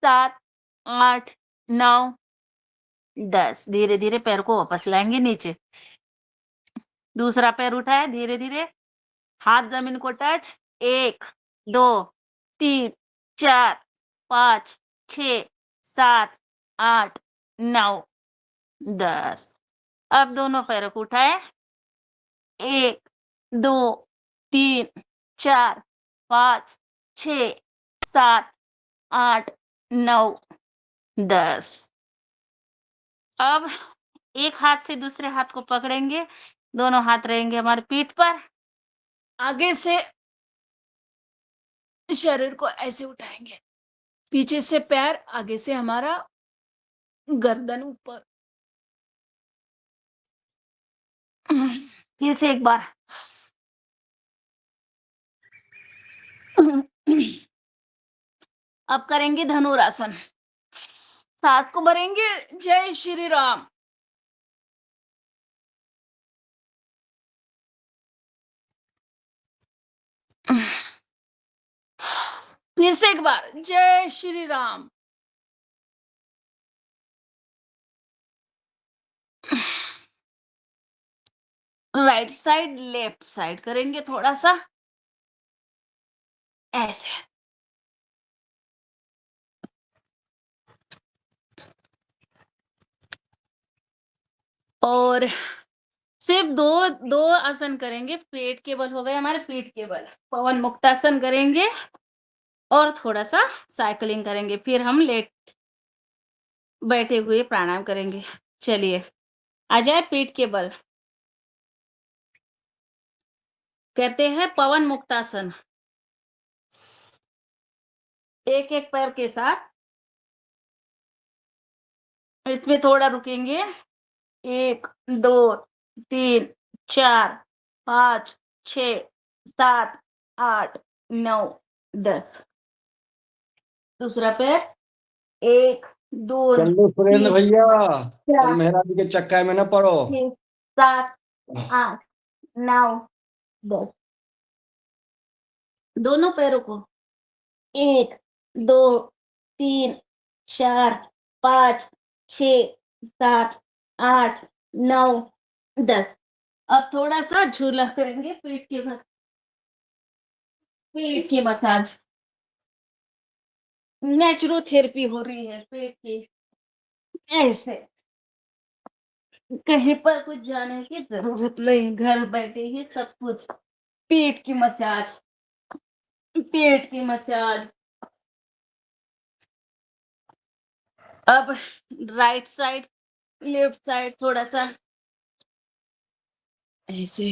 7 8 9 10। धीरे धीरे पैर को वापस लाएंगे नीचे। दूसरा पैर उठाए धीरे धीरे, हाथ जमीन को टच। 1 2 3 4 5 6 7 8 9 10। अब दोनों पैरों को उठाए। 1 2 3 4 5 6 7 8 9 10। अब एक हाथ से दूसरे हाथ को पकड़ेंगे। दोनों हाथ रहेंगे हमारे पीठ पर। आगे से शरीर को ऐसे उठाएंगे, पीछे से पैर, आगे से हमारा गर्दन ऊपर। फिर से एक बार। अब करेंगे धनुरासन। सांस को भरेंगे। जय श्री राम। फिर से एक बार। जय Shri Ram. Right side left side करेंगे थोड़ा सा ऐसे। और सिर्फ दो दो आसन करेंगे। पेट के बल हो गए हमारे, पीठ के बल। पवन मुक्तासन करेंगे और थोड़ा सा साइकिलिंग करेंगे। फिर हम लेट बैठे हुए प्राणायाम करेंगे। चलिए आ जाए पीठ के बल। कहते हैं पवन मुक्तासन। एक एक पैर के साथ इसमें थोड़ा रुकेंगे। 1 2 3 4 5 6 7 8 9 10। दूसरा पैर। 1 2 चलो सुरेंद्र 3 भैया, कल 4 मेहरा जी के चक्कर में न पड़ो। 6 7 8 9 10। दोनों पैरों को 1 2 3 4 5 6 7 8 9 10। अब थोड़ा सा झूला करेंगे पीठ के बाद। पेट की मसाज, नेचुरोथेरेपी हो रही है पेट की। ऐसे कहीं पर कुछ जाने की जरूरत नहीं, घर बैठे ही सब कुछ। पेट की मसाज, पेट की मसाज। अब राइट साइड लेफ्ट साइड थोड़ा सा ऐसे।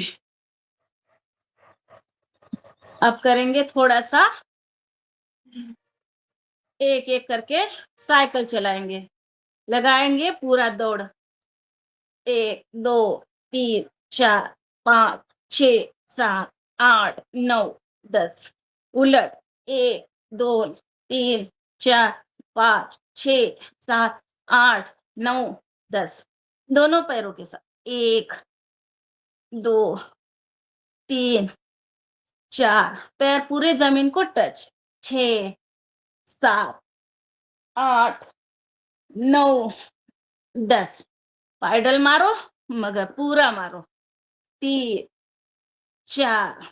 अब करेंगे थोड़ा सा एक एक करके साइकिल चलाएंगे, लगाएंगे पूरा दौड़। 1 2 3 4 5 6 7 8 9 10। उलट 1 2 3 4 5 6 7 8 9 10। दोनों पैरों के साथ 1 2 3 4। पैर पूरे जमीन को टच। 6 7 8 9 10। पाइडल मारो मगर पूरा मारो। 3 4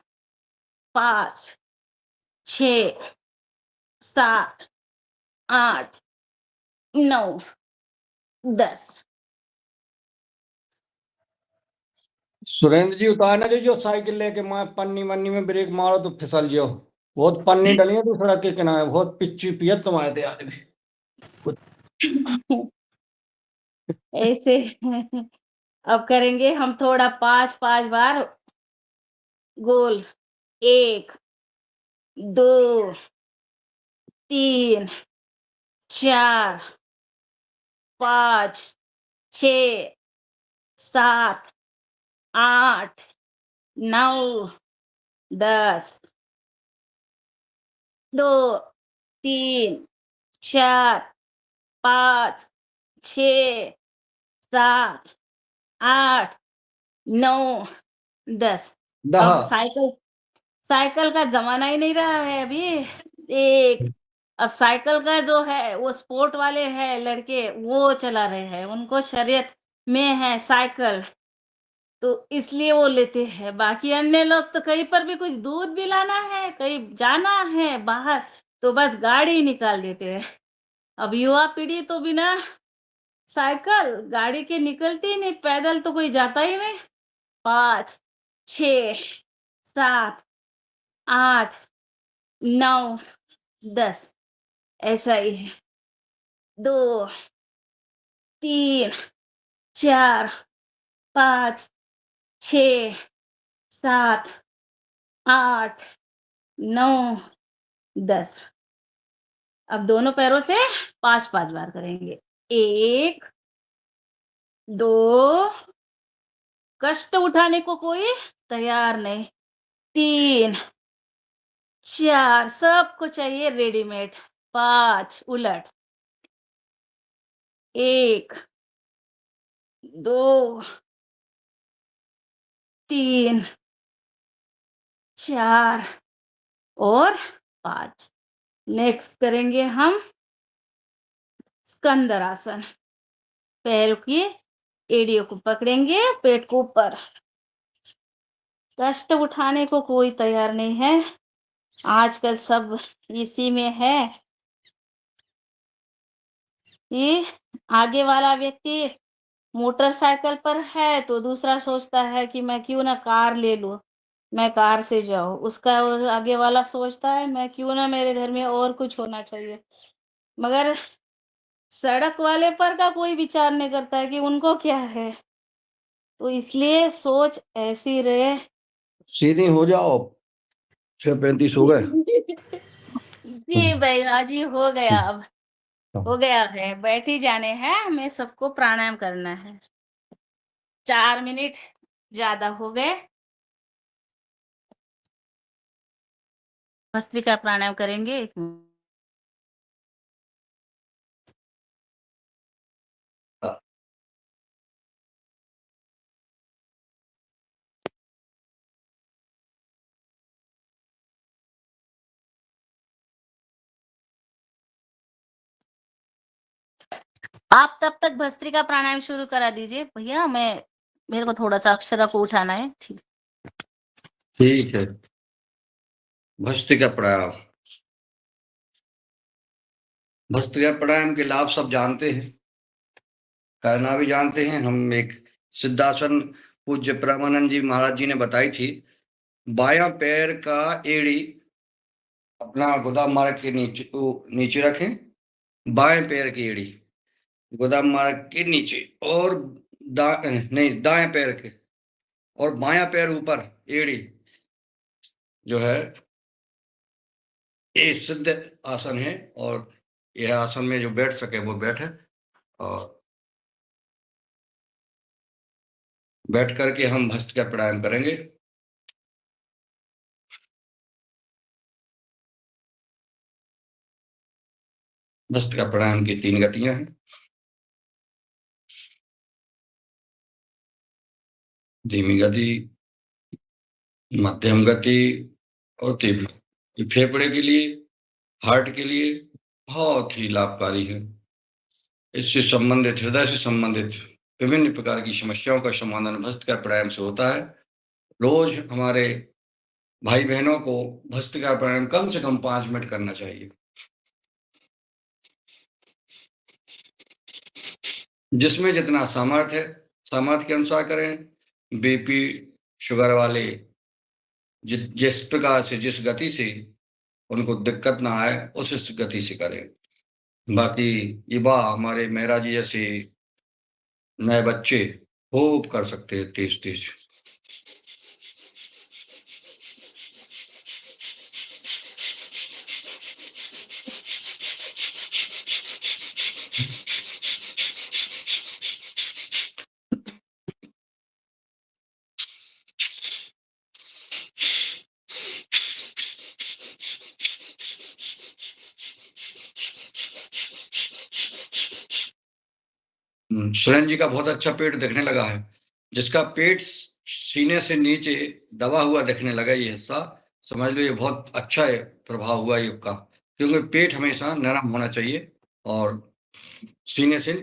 5 6 7 8 9 10। सुरेंद्र जी उतारना जो साइकिल लेके मैं पन्नी वन्नी में ब्रेक मारो तो फिसल जियो। बहुत पन्नी डली है तो सड़क के किनारे, बहुत पिच्ची पियत तुम्हारे थे आदमी कुछ। ऐसे अब करेंगे हम थोड़ा 5 5 बार गोल। 1 2 3 4 5 6 7 8 9 10। 2 3 4 5 6 7 8 9 10। दहा। अब साइकिल साइकिल का जमाना ही नहीं रहा है अभी। एक अब साइकिल का जो है वो स्पोर्ट वाले हैं लड़के, वो चला रहे हैं, उनको शर्यत में है साइकिल, तो इसलिए वो लेते हैं। बाकी अन्य लोग तो कहीं पर भी कुछ दूध भी लाना है, कहीं जाना है बाहर, तो बस गाड़ी निकाल देते हैं। अब युवा पीढ़ी तो बिना साइकिल गाड़ी के निकलती ही नहीं, पैदल तो कोई जाता ही नहीं। 5 6 7 8 9 10 ऐसा ही है। 2 3 4 5 6 7 8 9 10। अब दोनों पैरों से 5 5 बार करेंगे। 1 2। कष्ट उठाने को कोई तैयार नहीं। 3 4। सबको चाहिए रेडीमेड। 5 उलट। 1 2 3 4 और 5। नेक्स्ट करेंगे हम स्कंदरासन। पैर की एड़ियों को पकड़ेंगे, पेट को ऊपर। कष्ट उठाने को कोई तैयार नहीं है, आजकल सब इसी में है कि आगे वाला व्यक्ति मोटरसाइकिल पर है तो दूसरा सोचता है कि मैं क्यों ना कार ले लूं, मैं कार से जाऊं। उसका और आगे वाला सोचता है मैं क्यों ना मेरे घर में और कुछ होना चाहिए, मगर सड़क वाले पर का कोई विचार नहीं करता है कि उनको क्या है। तो इसलिए सोच ऐसी रहे। सीधी हो जाओ। 6:35 हो गए। जी भैया जी, हो गया अब। हो गया है, बैठ ही जाने हैं, हमें सबको प्राणायाम करना है। 4 मिनट ज्यादा हो गए। भस्त्रिका प्राणायाम करेंगे। 1 मिनट। आप तब तक भस्त्रिका प्राणायाम शुरू करा दीजिए भैया, मेरे को थोड़ा सा अक्षरा को उठाना है। ठीक। ठीक है। भस्त्रिका प्राणायाम। भस्त्रिका प्राणायाम के लाभ सब जानते हैं, करना भी जानते हैं। हम एक सिद्धासन पूज्य प्रेमानंद जी महाराज जी ने बताई थी। बायां पैर का एड़ी अपना गोदाम मार्ग के नीचे रखें। बाएं पैर की एड़ी गोदाम मार्ग के नीचे और नहीं, दाएं पैर के, और बायां पैर ऊपर। एड़ी जो है ये सिद्ध आसन है और यह आसन में जो बैठ सके वो बैठे, और बैठ करके हम भस्त्रिका प्राणायाम करेंगे। भस्त्रिका प्राणायाम की 3 गतियां हैं, धीमी गति, मध्यम गति और तीव्र। ये फेफड़े के लिए, हार्ट के लिए बहुत ही लाभकारी है। इससे संबंधित, हृदय से संबंधित विभिन्न प्रकार की समस्याओं का समाधान भस्त्रिका प्राणायाम से होता है। रोज हमारे भाई बहनों को भस्त्रिका प्राणायाम कम से कम 5 मिनट करना चाहिए। जिसमें जितना सामर्थ्य है, सामर्थ्य के अनुसार करें। बीपी शुगर वाले जिस प्रकार से, जिस गति से उनको दिक्कत ना आए, उस गति से करें। बाकी युवा, हमारे मेहरा जी जैसे नए बच्चे खूब कर सकते हैं तेज तेज। सुरेन जी का बहुत अच्छा पेट दिखने लगा है। जिसका पेट सीने से नीचे दबा हुआ दिखने लगा, ये हिस्सा समझ लो ये बहुत अच्छा है प्रभाव हुआ योग का। क्योंकि पेट हमेशा नरम होना चाहिए और सीने से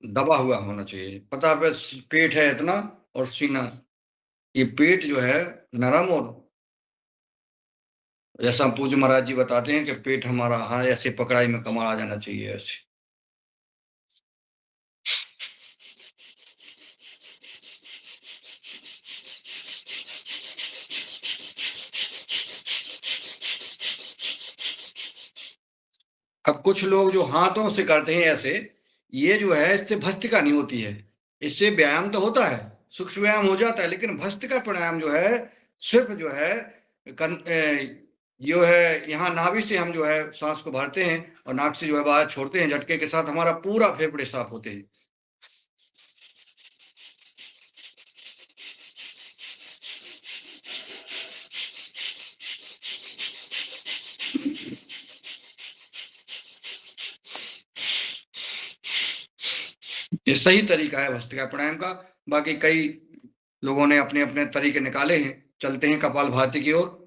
दबा हुआ होना चाहिए। पता है, पेट है इतना और सीना, ये पेट जो है नरम, और जैसा पूज्य महाराज जी बताते हैं कि पेट हमारा, हाँ, ऐसे पकड़ाई में कमर आ जाना चाहिए, ऐसे। अब कुछ लोग जो हाथों से करते हैं ऐसे, ये जो है इससे भस्त्रिका नहीं होती है। इससे व्यायाम तो होता है, सूक्ष्म व्यायाम हो जाता है, लेकिन भस्त्रिका प्राणायाम जो है सिर्फ जो है जो है यहाँ नाभि से हम जो है सांस को भरते हैं और नाक से जो है बाहर छोड़ते हैं। झटके के साथ हमारा पूरा फेफड़े साफ होते हैं। ये सही तरीका है भस्त्रिका प्राणायाम का। बाकी कई लोगों ने अपने अपने तरीके निकाले हैं। चलते हैं कपालभाति की ओर।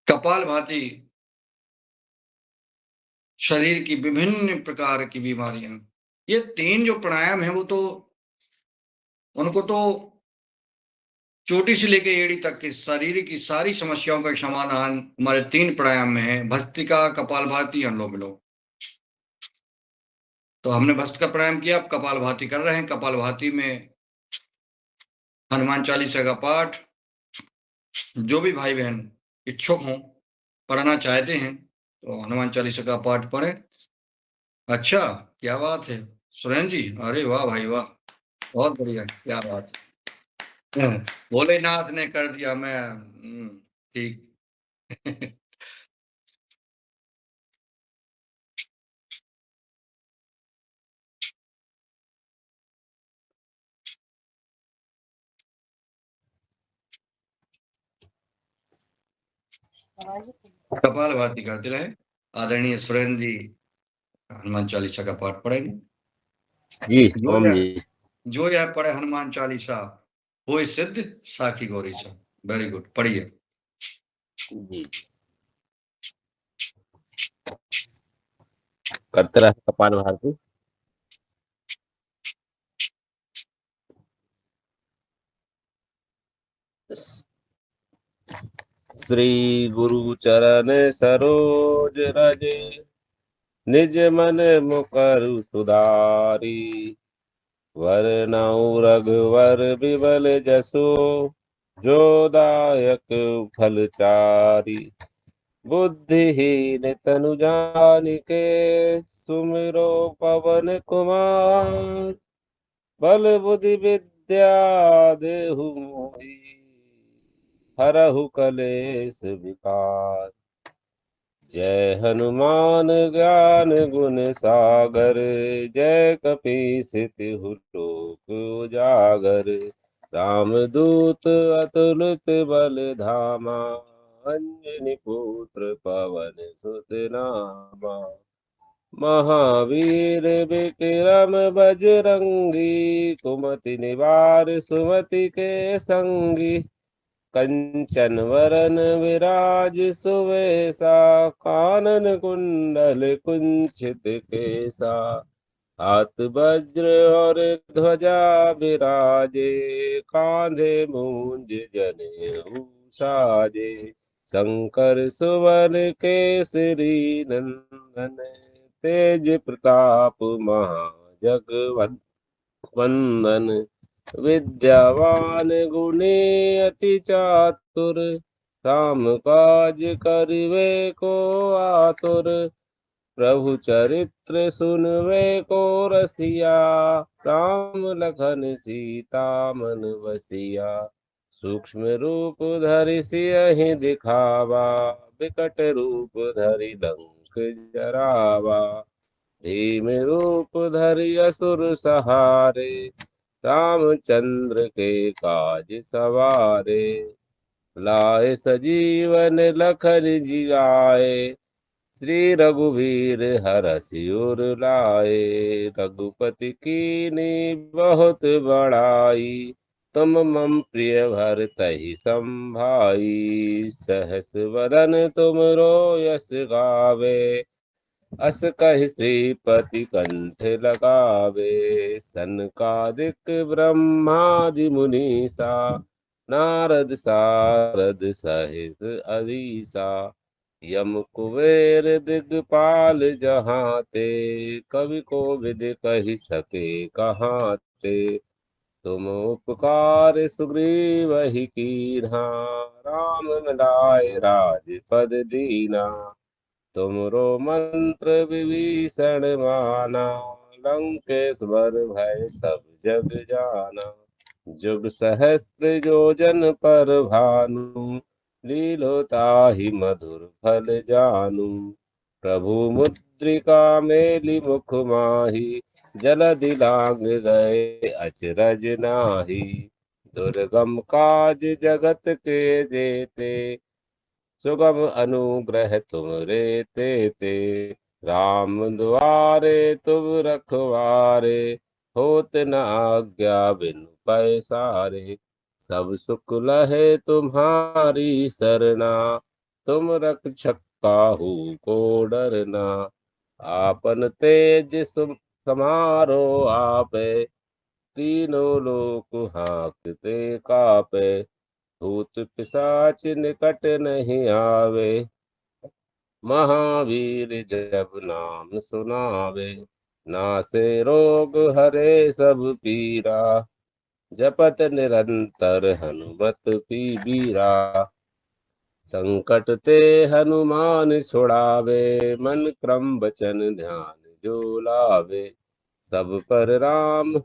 कपालभाति शरीर की विभिन्न प्रकार की बीमारियां, ये 3 जो प्राणायाम है वो तो, उनको तो चोटी से लेकर एड़ी तक के शरीर की सारी समस्याओं का समाधान हमारे 3 प्राणायाम में है, भस्त्रिका, कपालभाति, अनुलोम विलोम। तो हमने भस्त्रिका प्राणायाम किया, अब कपालभाति कर रहे हैं। कपालभाति में हनुमान चालीसा का पाठ, जो भी भाई बहन इच्छुक हों, पढ़ना चाहते हैं तो हनुमान चालीसा का पाठ पढ़ें। अच्छा, क्या बात है सुरेन जी, अरे वाह भाई वाह, बहुत बढ़िया, क्या बात है। भोलेनाथ ने कर दिया। मैं ठीक। कपालभाति करते रहे। आदरणीय सुरेन जी हनुमान चालीसा का पाठ पढ़ेंगे। जी ओम जी। जो यह पढ़े हनुमान चालीसा वो सिद्ध साखी गौरी सा। वेरी गुड, पढ़िए। जी करते रहे कपालभाति। श्री गुरु चरण सरोज रज, निज मन मुकर सुधारी। वरनौ रघुवर बिमल जसो, जो दायक फल चारी। बुद्धिहीन तनु जानिके, सुमिरो पवन कुमार। बल बुद्धि विद्या विद्या देहु मोहि, हरहु कलेश विकार। जय हनुमान ज्ञान गुण सागर, जय कपीस तिहु लोक उजागर। रामदूत अतुलित बल धामा, अंजनी पुत्र पवन सुत नामा। महावीर विक्रम बजरंगी, कुमति निवार सुमति के संगी। कंचन वरन विराज सुवेशा, कानन कुंडल कुंचित केसा। हाथ वज्र और ध्वजा विराजे, कांधे मूंज जनेऊ साजे। शंकर सुवन केसरी नंदन, तेज प्रताप महाजगवंदन। विद्यावान गुणी अति चातुर, काम काज करिवे को आतुर। प्रभु चरित्र सुनवे को रसिया, राम लखन सीता मन बसिया। सूक्ष्म रूप धरि सियहि दिखावा, विकट रूप धरि लंक जरावा। भीम रूप धरि असुर सहारे, रामचंद्र के काज सवारे। लाए सजीवन लखन जियाए, श्री रघुवीर हरषि उर लाए। रघुपति कीनी बहुत बड़ाई, तुम मम प्रिय भरतहि संभाई। सहस वदन तुम यश गावे, अस कहि श्रीपति कंठ लगावे। सनकादिक ब्रह्मादि मुनीसा, नारद सारद सहित अधीसा। यम कुबेर दिगपाल जहाँ ते, कवि कोविद कहि सके कहाँ ते। तुम उपकार सुग्रीवहि कीन्हा, राम मिलाए राजपद दीना। तुमरो मंत्र विभीषण माना, लंकेश्वर भय सब जग जाना। जुग सहस्त्र योजन पर भानु, लीलो ताहि मधुर फल जानु। प्रभु मुद्रिका मेलि मुख माहि, जलधि लांग गए अचरज नाही। दुर्गम काज जगत के जेते, सुगम अनुग्रह तुम रे ते। राम द्वारे तुम रखवारे, होत न आज्ञा बिनु पैसारे। सब सुख लहे तुम्हारी सरना, तुम रक्षक काहू को डरना। आपन तेज समारो आपे, तीनों लोक हांकते कापे। भूत पिशाच निकट नहीं आवे, महावीर जब नाम सुनावे। नासे रोग हरे सब पीरा, जपत निरंतर हनुमत पीबीरा। संकट ते हनुमान छुड़ावे, मन क्रम वचन ध्यान जो लावे। सब पर राम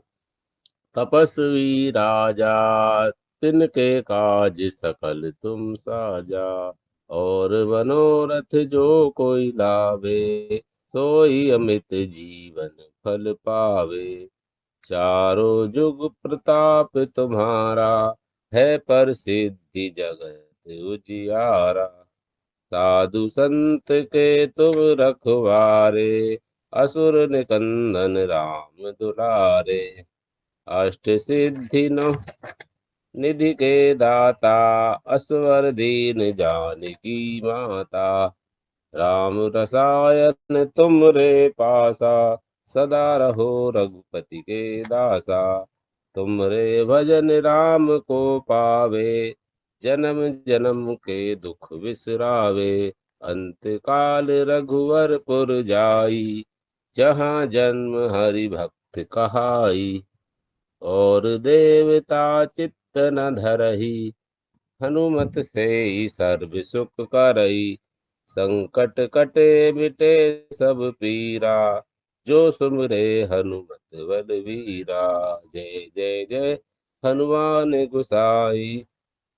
तपस्वी राजा, तिनके काज सकल तुम साजा। और मनोरथ जो कोई लावे, सोई अमित जीवन फल पावे। चारों जुग प्रताप तुम्हारा, है प्रसिद्धि जगत उजियारा। साधु संत के तुम रखवारे, असुर निकंदन राम दुलारे। अष्ट सिद्धि नौ निधि के दाता, असवर दीन जानकी माता। राम रसायन तुमरे पासा, सदा रहो रघुपति के दासा। तुमरे भजन राम को पावे, जन्म जन्म के दुख बिसरावे। अंत काल रघुवर पुर जाई, जहाँ जन्म हरि भक्त कहाई। और देवता चित्त न धरहि, हनुमत से सर्व सुख करई। संकट कटे मिटे सब पीरा, जो सुमरे हनुमत बलवीरा। जय जय जय हनुमान गुसाई,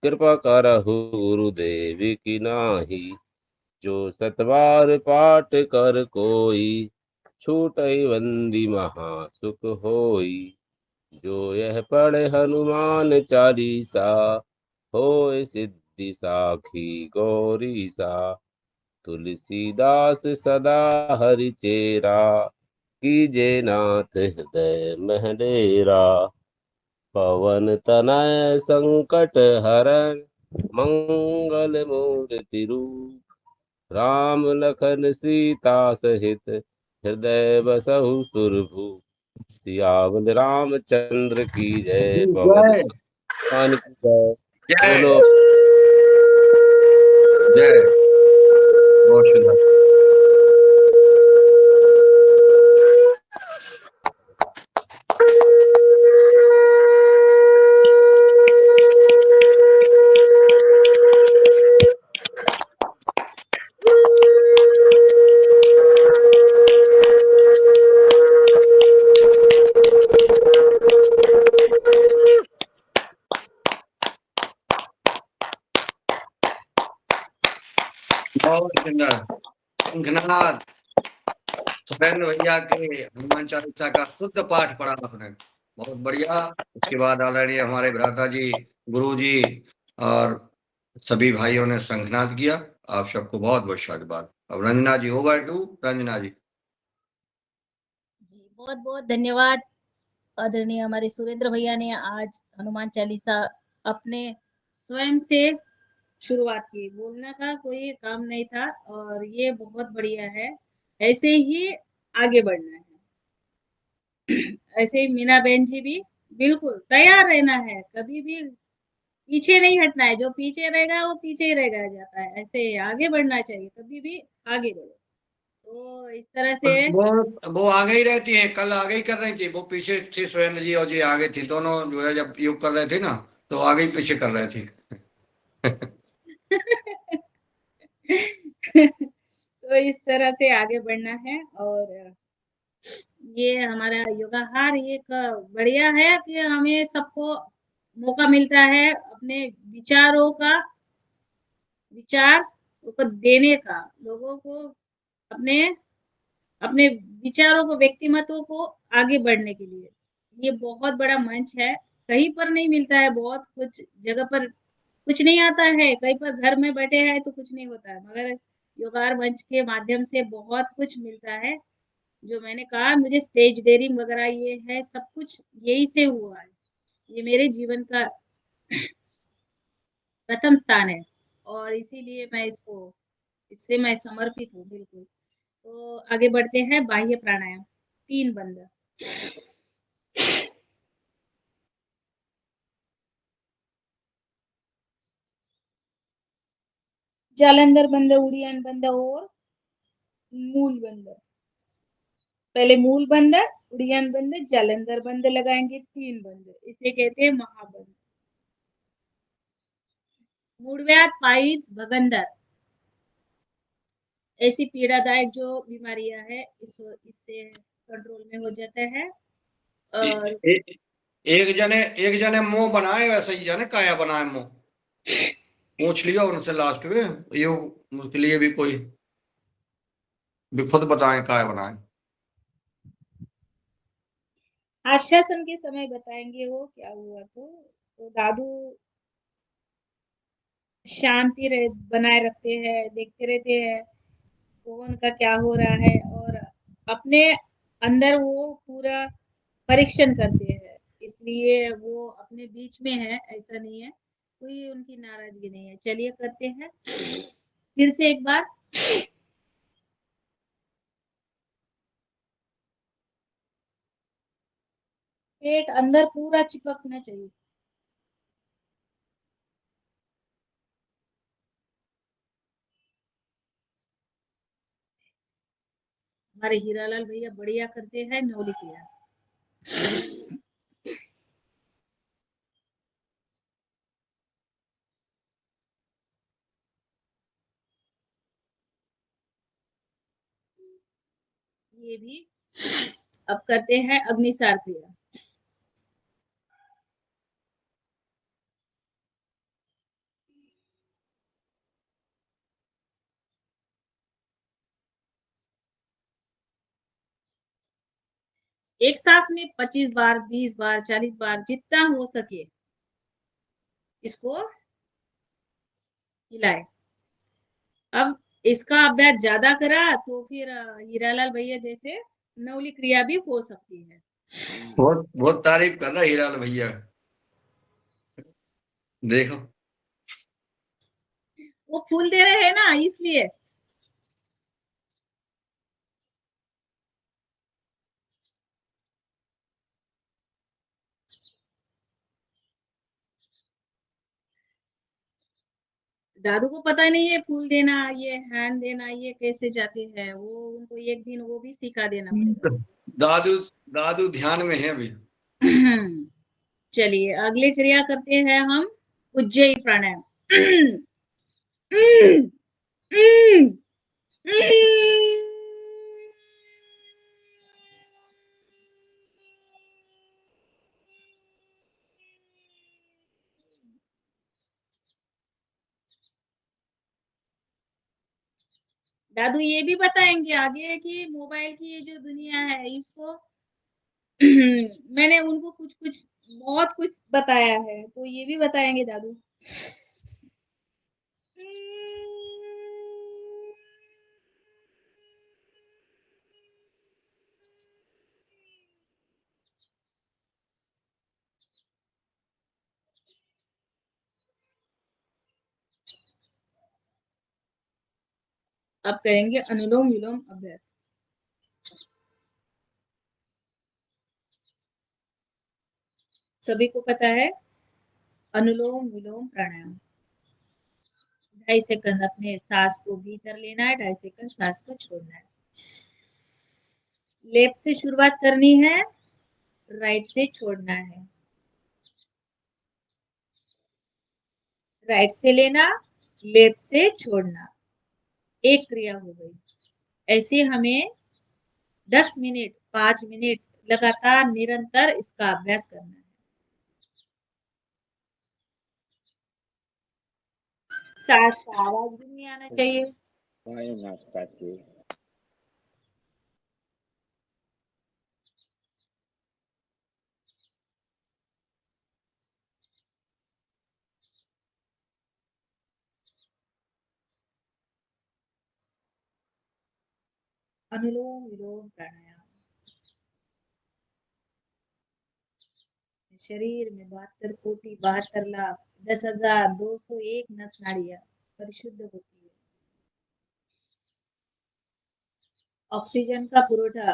कृपा करहु गुरुदेव की नाही। जो सतबार पाठ कर कोई, छूटई बंदी महा सुख होई। जो यह पढ़े हनुमान चालीसा, होय सिद्धि साखी गौरी सा। तुलसीदास सदा हरि चेरा, कीजे नाथ हृदय मह डेरा। पवन तनय संकट हरन, मंगल मूर्ति रूप। राम लखन सीता सहित, हृदय बसहु सुरभूप। सियावल रामचंद्र की जय, पवन जय सुत हनुमान की जय। जय बोलो। जय। बहुत सुंदर। बहुत सुंदर। शंखनाद सुरेंद्र भैया के हनुमान चालीसा का शुद्ध पाठ पढ़ा आपने, बहुत बढ़िया। उसके बाद आदरणीय हमारे भ्राता जी, गुरु जी और सभी भाइयों ने शंखनाद किया। आप सबको बहुत बहुत शाबाश। अब रंजना जी, ओवर टू रंजना जी। जी बहुत बहुत धन्यवाद आदरणीय हमारे सुरेंद्र भैया ने आज हनुमान चालीसा अपने स्वयं से शुरुआत की। बोलना का कोई काम नहीं था और ये बहुत बढ़िया है। ऐसे ही आगे बढ़ना है। ऐसे ही मीना बहन जी भी बिल्कुल तैयार रहना है, कभी भी पीछे नहीं हटना है। जो पीछे रहेगा वो पीछे ही रह जाता है। ऐसे आगे बढ़ना चाहिए, कभी भी आगे बढ़ो। तो इस तरह से वो आगे ही रहती है, कल आगे ही कर रही थी, वो पीछे थी। सुरेंद्र जी और जी आगे थी, दोनों जो है जब योग कर रहे थे ना, तो आगे ही पीछे कर रहे थे। तो इस तरह से आगे बढ़ना है। और ये हमारा योगाहार एक बढ़िया है कि हमें सबको मौका मिलता है अपने विचार को देने का, लोगों को अपने अपने विचारों को, व्यक्तिमत्व को आगे बढ़ने के लिए। ये बहुत बड़ा मंच है, कहीं पर नहीं मिलता है। बहुत कुछ जगह पर कुछ नहीं आता है, कहीं पर घर में बैठे हैं तो कुछ नहीं होता है, मगर योगार मंच के माध्यम से बहुत कुछ मिलता है। जो मैंने कहा, मुझे स्टेज डेयरिंग वगैरह ये है, सब कुछ यही से हुआ है। ये मेरे जीवन का प्रथम स्थान है और इसीलिए मैं इससे मैं समर्पित हूँ बिल्कुल। तो आगे बढ़ते हैं, बाह्य प्राणायाम 3 बंद। जालंधर बंद, उड़ियान बंद और मूल बंद। पहले मूल बंद, उड़ियान बंद, जालंधर बंद लगाएंगे, 3 बंद। इसे कहते हैं महाबंद। मूढ़व्याध, पाइल्स, भगंदर ऐसी पीड़ादायक जो बीमारियां हैं, इससे कंट्रोल में हो जाता है। और ए, एक जने मुंह बनाए, वैसे ही जाने काया बनाए मुंह। पूछ लिया उनसे लास्ट में, ये उसके लिए भी कोई भी खुद बताएं काया बनाए। आश्वासन के समय बताएंगे वो क्या हुआ। तो दादू शांति बनाए रखते हैं, देखते रहते हैं कौन का क्या हो रहा है और अपने अंदर वो पूरा परीक्षण करते हैं। इसलिए वो अपने बीच में है, ऐसा नहीं है, कोई उनकी नाराजगी नहीं है। चलिए करते हैं फिर से एक बार। पेट अंदर पूरा चिपकना चाहिए। हमारे हीरालाल भैया बढ़िया करते हैं, नौली किया। ये भी अब करते हैं अग्निसार क्रिया। एक सांस में 25 बार, 20 बार, 40 बार, जितना हो सके इसको हिलाए। अब इसका अभ्यास ज्यादा करा तो फिर हीरालाल भैया जैसे नवली क्रिया भी हो सकती है। बहुत बहुत तारीफ कर रहा हीरालाल भैया, देखो। वो फूल दे रहे हैं ना इसलिए। दादू को पता नहीं है फूल देना, ये हैंड देना, ये कैसे जाते हैं। वो उनको एक दिन वो भी सिखा देना पड़ेगा। दादू दादू ध्यान में है अभी। चलिए अगले क्रिया करते हैं हम उज्जयी प्राणायाम। दादू ये भी बताएंगे आगे कि मोबाइल की ये जो दुनिया है इसको मैंने उनको कुछ कुछ बहुत कुछ बताया है, तो ये भी बताएंगे दादू। अब करेंगे अनुलोम विलोम अभ्यास। सभी को पता है अनुलोम विलोम प्राणायाम। 2.5 सेकंड अपने सांस को भीतर लेना है, 2.5 सेकंड सांस को छोड़ना है। लेफ्ट से शुरुआत करनी है, राइट से छोड़ना है। राइट से लेना, लेफ्ट से छोड़ना। एक क्रिया हो गई। ऐसे हमें 10 मिनट, 5 मिनट लगातार निरंतर इसका अभ्यास करना है। सांस का आवाज भी नहीं आना चाहिए। अनुलोम विलोम प्राणायाम। शरीर में 72 कोटि 72 लाख 10,201 नस नाड़ियां परिशुद्ध होती है। ऑक्सीजन का पुरवठा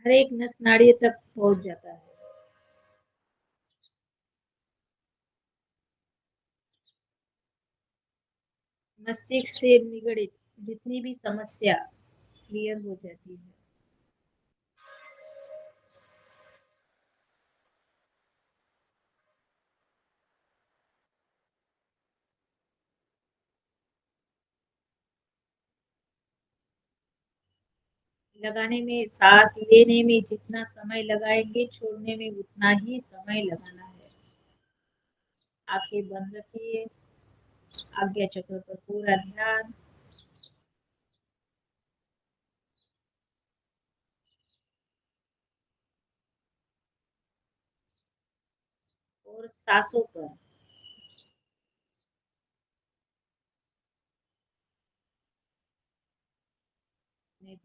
हर एक नस नाड़ी तक पहुंच जाता है। मस्तिष्क से निगड़ित जितनी भी समस्या क्लियर हो जाती है। लगाने में, सांस लेने में जितना समय लगाएंगे छोड़ने में उतना ही समय लगाना है। आंखें बंद रखिए, आज्ञा चक्र पर पूरा ध्यान। और सांसों पर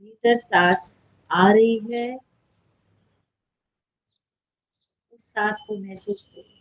भीतर सांस आ रही है, उस सांस को महसूस करो।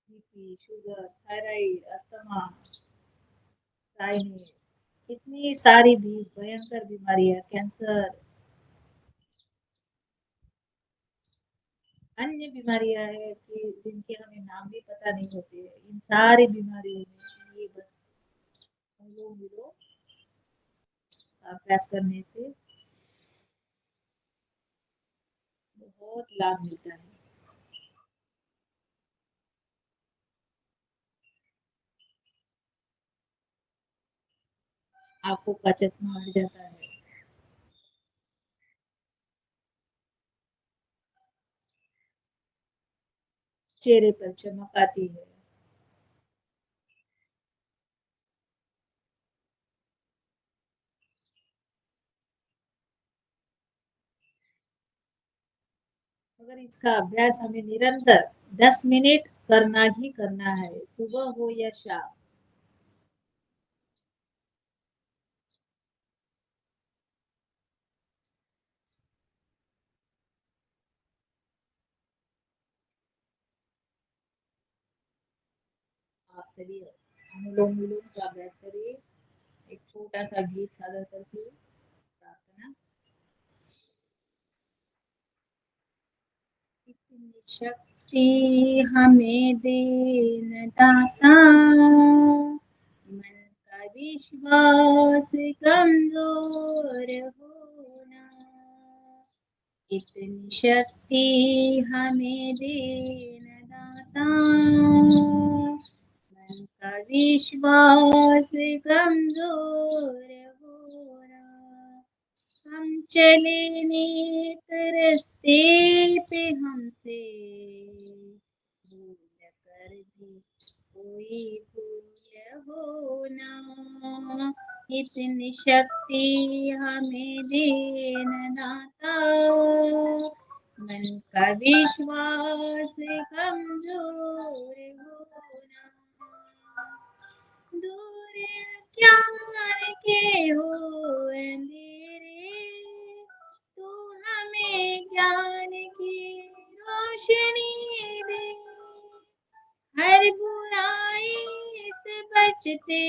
BP, sugar, thyroid, asthma, thyroid, कितनी सारी भी भयंकर बीमारियां, कैंसर, अन्य बीमारियां है कि जिनके हमें नाम भी पता नहीं होते। इन सारी बीमारियों में ये बस अनुलोम विलोम अभ्यास करने से बहुत लाभ मिलता है। आंखों का चश्मा हट जाता है। चेहरे पर चमक आती है। अगर इसका अभ्यास हमें निरंतर 10 मिनट करना ही करना है, सुबह हो या शाम। आप सभी अनुलोम विलोम का अभ्यास करिए। एक छोटा सा गीत सादर करके प्रार्थना। इतनी शक्ति हमें देन दाता, मन का विश्वास कमजोर होना। इतनी शक्ति हमें देन दाता, मन का विश्वास कमजोर होना। हम चले नेक रस्ते पे, हमसे भूल कर भी कोई भूल हो ना। इतनी शक्ति हमें देन दाता, मन का विश्वास कमजोर होना। दूर ज्ञान के हो अंधेरे, तू हमें ज्ञान की रोशनी दे। हर बुराई से बचते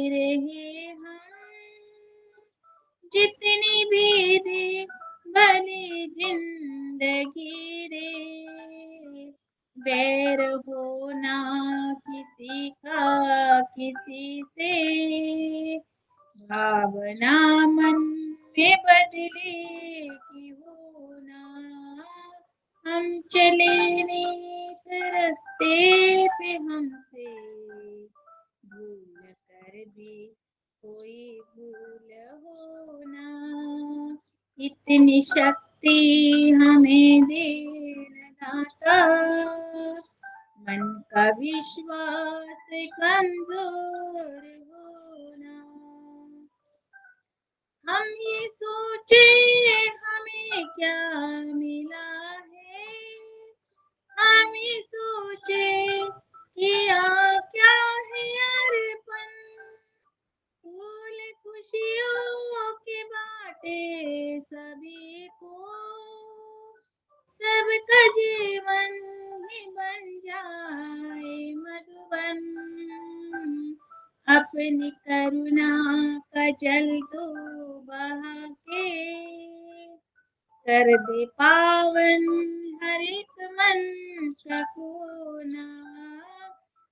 रहे हम, जितनी भी दे भली जिंदगी दे। बैर होना किसी का किसी से, भावना मन में बदले की होना। हम चले नेक रस्ते पे, हमसे भूल कर भी कोई भूल होना। इतनी शक्ति हमें देन दाता, मन का विश्वास कमजोर होना। हम ये सोचे हमें क्या मिला है, हम ये सोचे किया क्या है अर्पण। फूल खुशियों के बाटे सभी को, सबका जीवन ही बन जाए मधुबन। अपनी करुणा का जल तो बहा के, कर दे पावन हर एक मन का कोना।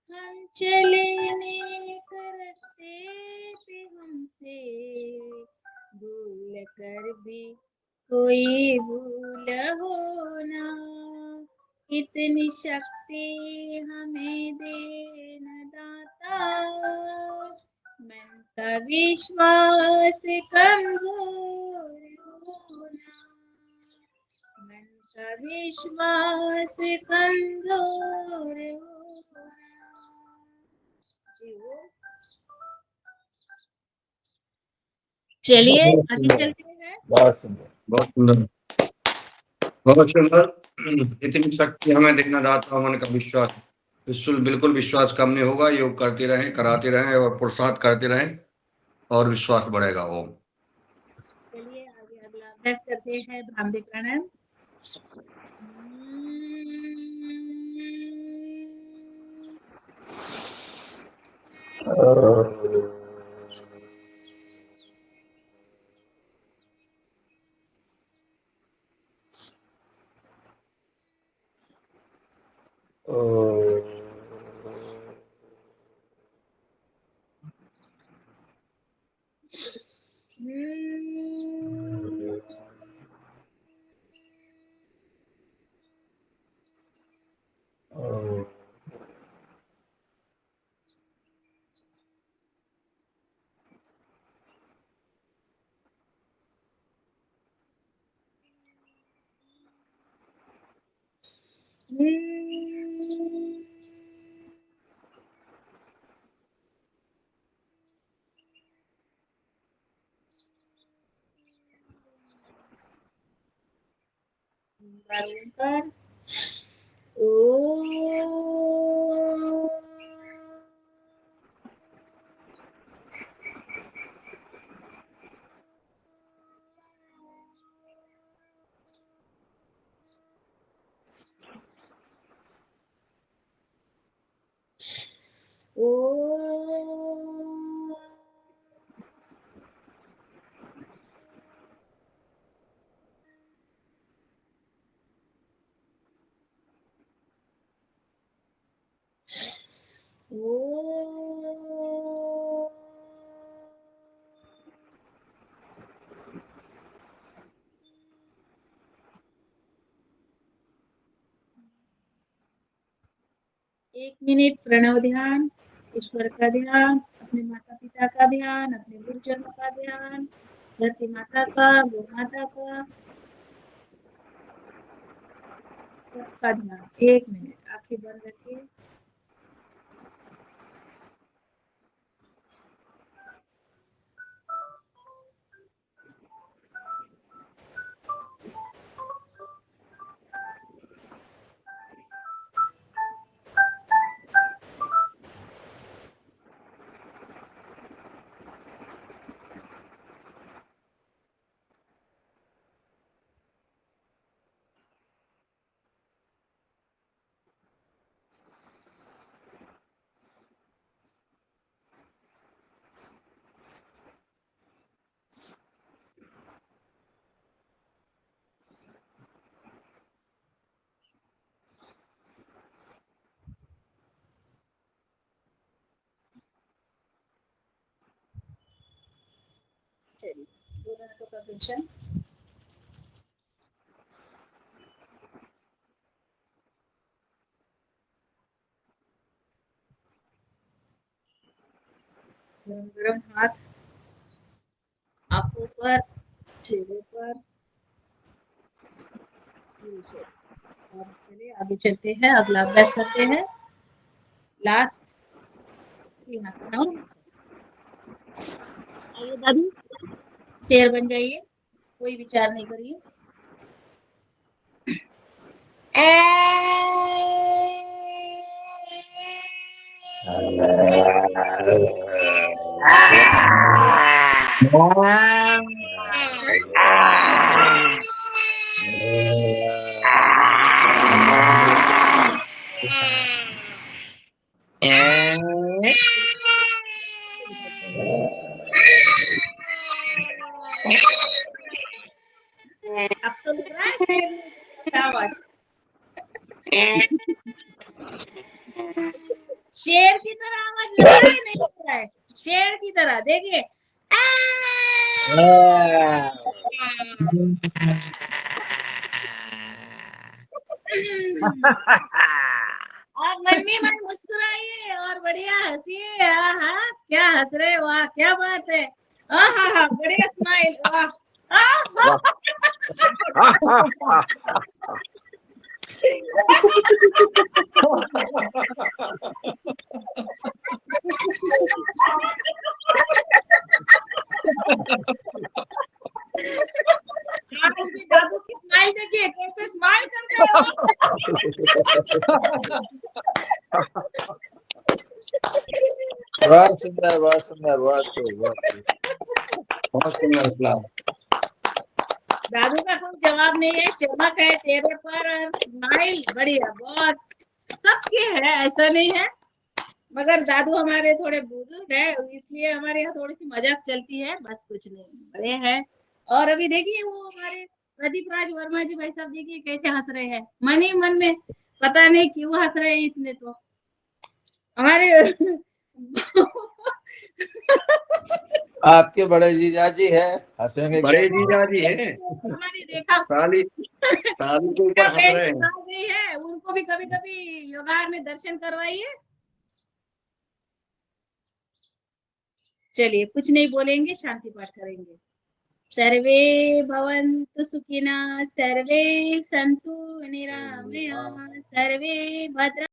हम चले नेक रस्ते पे, हमसे भूल कर भी कोई भूल होना। इतनी शक्ति हमें देन दाता, मन का विश्वास कमजोर होना। मन का विश्वास कमजोर होना। जी वो चलिए आगे चलते हैं। बहुत सुंदर। बहुत सुंदर, बहुत सुंदर। इतनी शक्ति हमें देखना दाता, मन का विश्वास। बिल्कुल विश्वास कम नहीं होगा। योग करते रहें, कराते रहें और पुरुषार्थ करते रहें और विश्वास बढ़ेगा। ओम। चलिए आगे अगला अभ्यास करते हैं भ्रामरी प्राणायाम। पर ओ एक मिनट प्रणव ध्यान, ईश्वर का ध्यान, अपने माता पिता का ध्यान, अपने गुरुजनों का ध्यान, धरती माता का, गौ माता का, सबका ध्यान। एक मिनट आंखें बंद रखिए। चलिए 2 मिनटों का क्वेश्चन। गरम गरम हाथ आंखों पर, चेहरे पर। और चलिए आगे चलते हैं, अगला अभ्यास करते हैं। लास्ट सिंहासन। आइए दादी, शेर बन जाइए, कोई विचार नहीं करिए। अब तो लग रहा है शेर ने जैसा आवाज। शेर की तरह आवाज लग रहा है, नहीं लग रहा है? शेर की तरह देखिए। आप मन ही मन मुस्कुराइए और बढ़िया हंसिए। हाँ, क्या हंस रहे, वाह क्या बात है। हाँ, बढ़िया स्माइल, वाह। आप उसकी दादू की स्माइल देखिए, कैसे स्माइल करते हो। बहुत सुंदर, बहुत सुंदर, बहुत खूब, बहुत खूब। बहुत सुंदर इस्लाम। दादू का कोई जवाब नहीं है, चमक है चेहरे पर, स्माइल बढ़िया, बहुत सबके है, ऐसा नहीं है। मगर दादू हमारे थोड़े बुजुर्ग है, इसलिए हमारे यहाँ थोड़ी सी मजाक चलती है, बस कुछ नहीं, बड़े हैं। और अभी देखिए वो हमारे प्रदीप राज वर्मा जी, भाई साहब देखिए कैसे हंस रहे हैं, मन ही मन में, पता नहीं क्यों हंस रहे हैं इतने। तो हमारे आपके बड़े जीजा जी है, हंसेंगे क्या? बड़े जीजा जी हैं, हमारी रेखा साली साली के ऊपर हंस रहे हैं। आ गई है, उनको भी कभी कभी योगार में दर्शन करवाइए। चलिए कुछ नहीं बोलेंगे, शांति पाठ करेंगे। सर्वे भवन्तु सुखिनः, सर्वे सन्तु निरामयाः, सर्वे भद्रा